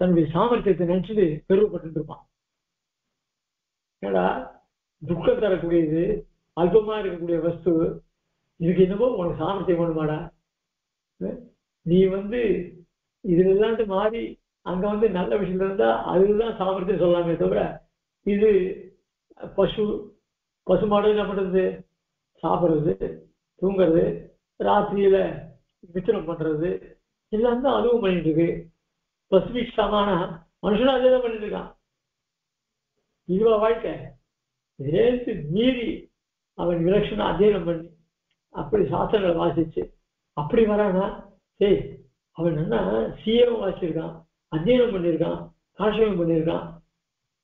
தன்னுடைய சாமர்த்தியத்தை நினைச்சிட்டு பெருமைப்பட்டு இருப்பான். ஏடா துக்கம் தரக்கூடியது, அல்பமா இருக்கக்கூடிய வஸ்து, இதுக்கு என்னமோ உனக்கு சாமர்த்தியம் வேணுமாடா? நீ இதுல இல்லாண்டு மாறி அங்க நல்ல விஷயம் இருந்தா அதுதான் சாமர்த்தியம் சொல்லாமே தவிர, இது பசுமாடு என்ன பண்றது? சாப்பிடுறது, தூங்குறது, ராத்திரியில மித்திரம் பண்றது, எல்லாம் தான் அதுவும் பண்ணிட்டு இருக்கு. பசுபிக் சமான மனுஷனும் அதே தான் பண்ணிட்டு இருக்கான். இதுவா வாழ்க்கை? இதேத்து மீறி அவன் விலட்சணம் அத்தியனம் பண்ணி அப்படி சாஸ்திரங்களை வாசிச்சு அப்படி வரானா, அவன் என்ன சீயம் வாசிச்சிருக்கான், அத்தியனம் பண்ணியிருக்கான், காஷயம் பண்ணியிருக்கான்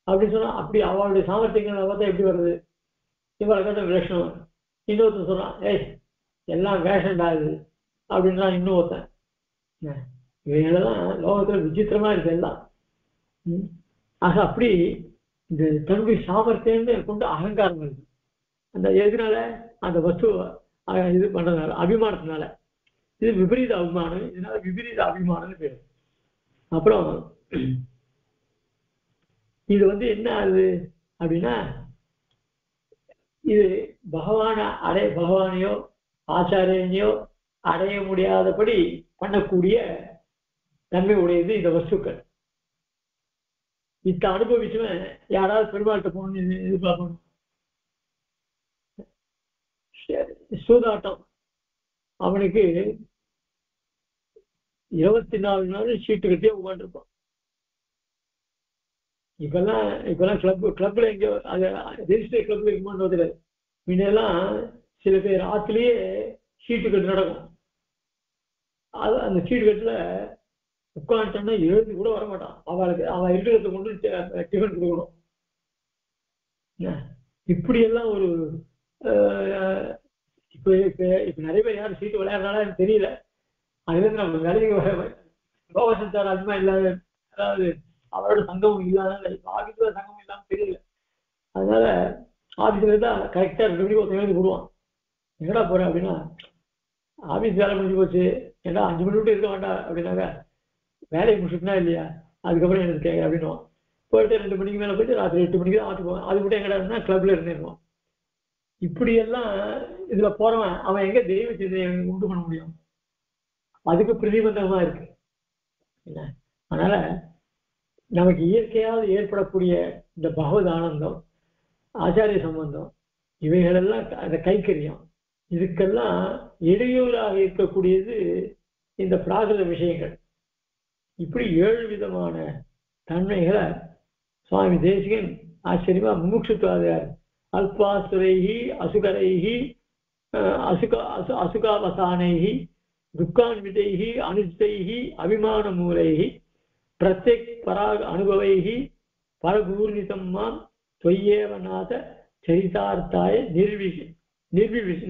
அப்படின்னு சொன்னா அப்படி அவளுடைய சாமர்த்தியங்கள் பார்த்தா எப்படி வருது? இவளை கேட்ட விலட்சணம். இன்னொருத்தன் சொல்றான், எல்லாம் வேஷன்டா இது அப்படின்றான் இன்னொருத்தன். இவைகளெல்லாம் லோகத்துல விசித்திரமா இருக்கு எல்லாம். ஆக அப்படி இந்த தன்னுடைய சாமர்த்தியம்னு கொண்டு அகங்காரம் வருது. அந்த எதுனால? அந்த வஸ்து இது பண்றதுனால, அபிமானத்தினால. இது விபரீத அபிமானம், இதனால விபரீத அபிமானம்னு பேரு. அப்புறம் இது என்ன ஆகுது அப்படின்னா, இது பகவானையோ ஆச்சாரியனையோ அடைய முடியாதபடி பண்ணக்கூடிய தன்மை உடையது இந்த வஸ்துக்கள். இத்த அனுபவிச்சுவன் யாராவது பெருமாள்கிட்ட போகணும்னு எதிர்பார்க்கணும். சூதாட்டம் அவனுக்கு 24 நாள் சீட்டு கட்டியே உட்காந்துருப்பான். இப்பெல்லாம் கிளப்ல எங்க ரெஜிஸ்டர் கிளப்ல இருக்குமான்னு முன்னெல்லாம் சில பேர் ஆத்திலேயே சீட்டு கட்டு நடக்கும். அந்த சீட்டு கட்டுல உட்காந்துட்டோம்னா எழுந்து கூட வரமாட்டான். அவன் இருக்கிறத கொண்டு டிஃபன் கொடுக்கணும். இப்படி எல்லாம் ஒரு இப்ப நிறைய பேர் யாரும் சீட்டு விளையாடுறாலும் எனக்கு தெரியல. அதுல இருந்து நம்ம வேலைக்கு லோகசஞ்சாரம் அதிகமா இல்லாத, அதாவது அவரோட சங்கமும் இல்லாத, ஆபீஸ்ல சங்கமும் இல்லாம தெரியல. அதனால ஆபீஸ்ல தான் கரெக்டா 2 மணிக்கு ஒருத்தன் எழுதி போடுவான். எங்கடா போறேன் அப்படின்னா, ஆபீஸ் வேலை முடிஞ்சு போச்சு, ஏன்னா 5 மணி விட்டு இருக்க வேண்டாம் அப்படின்னாக்க, வேலையை முடிச்சுட்டுனா இல்லையா, அதுக்கப்புறம் எனக்கு கேட்க அப்படின்னுவான். போயிட்டு 2 மணிக்கு மேல போயிட்டு ராத்திரி 8 மணிக்கு தான் ஆட்டு போவான். அது மட்டும் எங்கடா இருந்தா கிளப்ல இருந்துருவான். இப்படியெல்லாம் இதுல போறவன் அவன் எங்க தெய்வ சிந்தையை உண்டு பண்ண முடியும்? அதுக்கு பிரதிபந்தமா இருக்கு. அதனால நமக்கு இயற்கையாவது ஏற்படக்கூடிய இந்த பகவத் ஆனந்தம், ஆச்சாரிய சம்பந்தம், இவைகளெல்லாம் அந்த கைக்கரியம், இதுக்கெல்லாம் இடையூறாக இருக்கக்கூடியது இந்த பிராகிருத விஷயங்கள். இப்படி 7 விதமான தன்மைகளை சுவாமி தேசிகன் ஆச்சரியமா முமுட்சுத்வாதார் அல்பாசுரைஹி அசுகரைஹி அசுகாவசானைஹி துக்கான்விதைஹி அனுஜிதைஹி அபிமான மூலைஹி பிரத்யக் பராக அனுபவைஹி பரபூர்ணிதம் மாம் தொய்யேவநாத சரிதார்த்தாய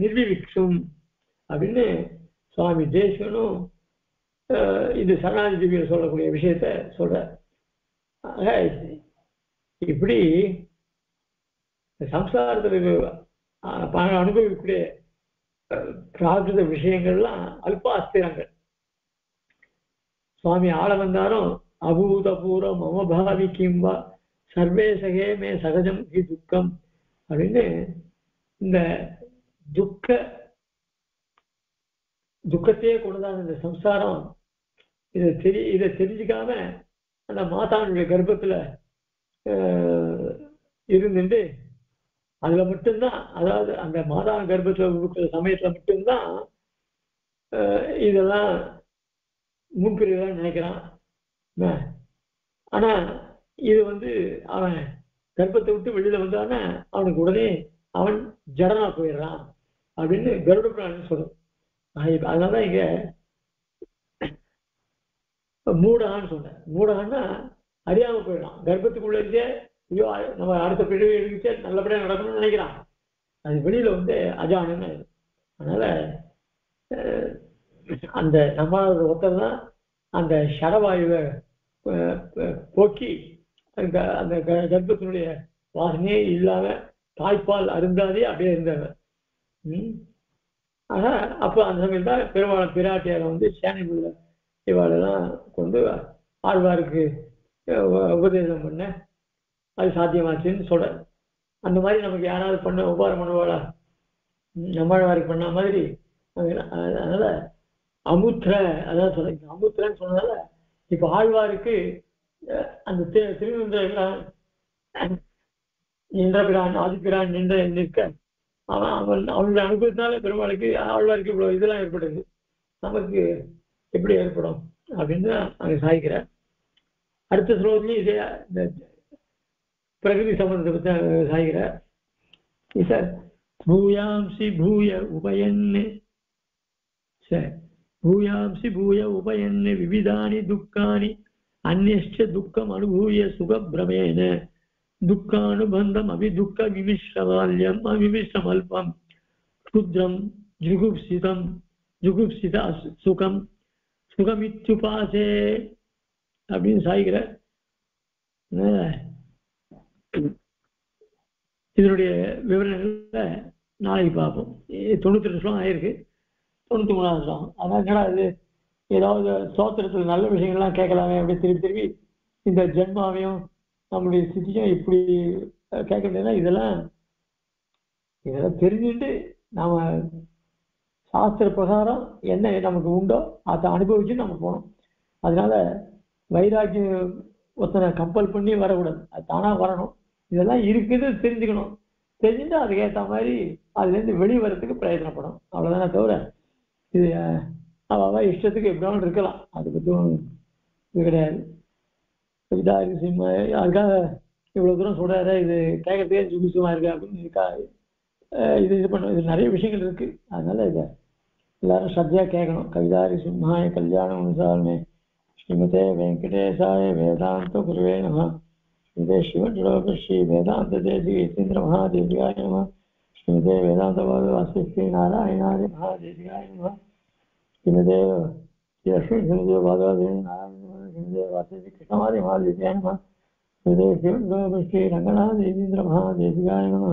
நிர்விவிக்ஷும் அப்படின்னு சுவாமி தேசிகனும் இந்த சரணாதி திவ்யில் சொல்லக்கூடிய விஷயத்த சொல்ற. இப்படி சம்சாரத்தில் அனுபவிக்கக்கூடிய பிராகிருத விஷயங்கள்லாம் அல்ப அஸ்திரங்கள். சுவாமி ஆள வந்தாரும் அபூதபூர்வம் மமபாவி கிம்பா சர்வே சகே மே சகஜம் ஹி துக்கம் அப்படின்னு இந்த துக்கத்தையே கொண்டுதான் இந்த சம்சாரம். இதை தெரிஞ்சுக்காம அந்த மாதாவுடைய கர்ப்பத்துல இருந்துட்டு அதுல மட்டும்தான், அதாவது அந்த மாதா கர்ப்பத்துல இருக்கிற சமயத்துல மட்டும்தான் இதெல்லாம் முன்பிரிவுதான் நினைக்கிறான். ஆனா இது அவன் கர்ப்பத்தை விட்டு வெளியில வந்தானே அவனுக்கு உடனே அவன் ஜடனா போயிடுறான் அப்படின்னு கருட புராணம் சொல்லும். அதனாலதான் இங்க மூடகான்னு சொன்னேன். மூடகான்னா அறியாம போயிடலாம். கர்ப்பத்துக்குள்ள இருந்தே ஐயோ நம்ம அடுத்த பிரிவு எடுத்து நல்லபடியா நடக்கணும்னு நினைக்கிறான். அது வெளியில அஜானன்னு. அதனால அந்த நம்மளோட ஒருத்தர் தான் அந்த ஷடவாயுவை போக்கி அந்த அந்த கர்ப்பத்தினுடைய வாசனையே இல்லாம தாய்ப்பால் அருந்தாதே அப்படியே இருந்தவர். ஆனா அப்ப அந்த சமயம் தான் பெருமாள் பிராட்டியாரை சேனை இவாளெல்லாம் கொண்டு ஆழ்வாருக்கு உபதேசம் பண்ண அது சாத்தியமாச்சுன்னு சொல்ற. அந்த மாதிரி நமக்கு யாராவது பண்ண உபாரம் பண்ணுவாளா? நம்மாழ்வாருக்கு பண்ண மாதிரி. அதனால அமுத்திர அதான் சொல்ல, அமுத்திரன்னு சொன்னதால இப்ப ஆழ்வாருக்கு அந்த திருநெல்வேலியில நின்றபிரான் ஆதிப்பிரான் நின்ற நிற்க அவனுடைய அனுபவத்தினால பெருமாளுக்கு ஆழ்வாருக்கு இவ்வளவு இதெல்லாம் ஏற்படுது, நமக்கு எப்படி ஏற்படும் அப்படின்னு அங்க சாய்க்கிறார். அடுத்த ஸ்லோகத்திலையும் இதே இந்த பிரகிருதி சம்பந்தத்தை பற்றி சாய்கிறார். சார் பூயாம்சி பூய உபயன்னு பூயாம்சி பூய உபயன்னு விவிதானி துக்கானி அந்நியச்ச துக்கம் அனுபூய சுகபிரமேன துக்கானுபந்தம் அபிதுக்க விமிஷ்ரமால்யம் அவிமிஷ்ரமல்பம் க்ஷுத்ரம் ஜுகுப்சித சுகம் சுகமித்யுபாசே அப்படின்னு சாய்கிற. இதனுடைய விவரங்கள்ல நாளைக்கு பார்ப்போம். 92 ஸ்லோகம் ஆயிருக்கு, 93வது ஸ்லோகம். அதான் என்னடா இது, ஏதாவது சோத்திரத்தில் நல்ல விஷயங்கள்லாம் கேட்கலாமே அப்படி திருப்பி இந்த ஜென்மாவையும் நம்மளுடைய ஸ்திதியும் இப்படி கேட்க முடியாதுன்னா இதெல்லாம் தெரிஞ்சுட்டு நாம சாஸ்திர பிரகாரம் என்ன நமக்கு உண்டோ அதை அனுபவிச்சு நம்ம போகணும். அதனால வைராக்கியம் ஒருத்தனை கம்பல் பண்ணி வரக்கூடாது, அது தானா வரணும். இதெல்லாம் இருக்குது தெரிஞ்சுக்கணும், தெரிஞ்சுட்டு அதுக்கேற்ற மாதிரி அதுலேருந்து வெளிவரத்துக்கு பிரயத்தனப்படும், அவ்வளோதானே தவிர இது அவ இஷ்டத்துக்கு எப்படினாலும் இருக்கலாம், அது பற்றியும் இது கிடையாது. அதுக்காக இவ்வளவு தூரம் சொல்றாரு, இது கேட்கறதுக்கே சுபிசுமா இருக்கு அப்படின்னு இருக்காது. இது பண்ண இது நிறைய விஷயங்கள் இருக்கு. அதனால இதை எல்லாரும் ஸ்ரத்தையா கேட்கணும். கவிதாரி சிம்ஹாய கல்யாணம் அனுசாரமே ஸ்ரீமதே வெங்கடேசாய வேதாந்த குருவே நம. ஸ்ரீமதே சிவன் ஸ்ரீ வேதாந்த தேசி யதீந்திர மகாதேவிகாய நம. ஸ்ரீமதே வேதாந்த வாசிஸ்ரீ நாராயணாதி மகாதேவிகாய நம. ஸ்ரீமதே ஸ்ரீ வாதவாதி நாராயண ஸ்ரீமதே வாசி கிருஷ்ணமாதி மகாதேவிகாய நம. ஸ்ரீமதே சிவன் ஸ்ரீ ரங்கநாத யதீந்திர மகாதேவிகாய நம.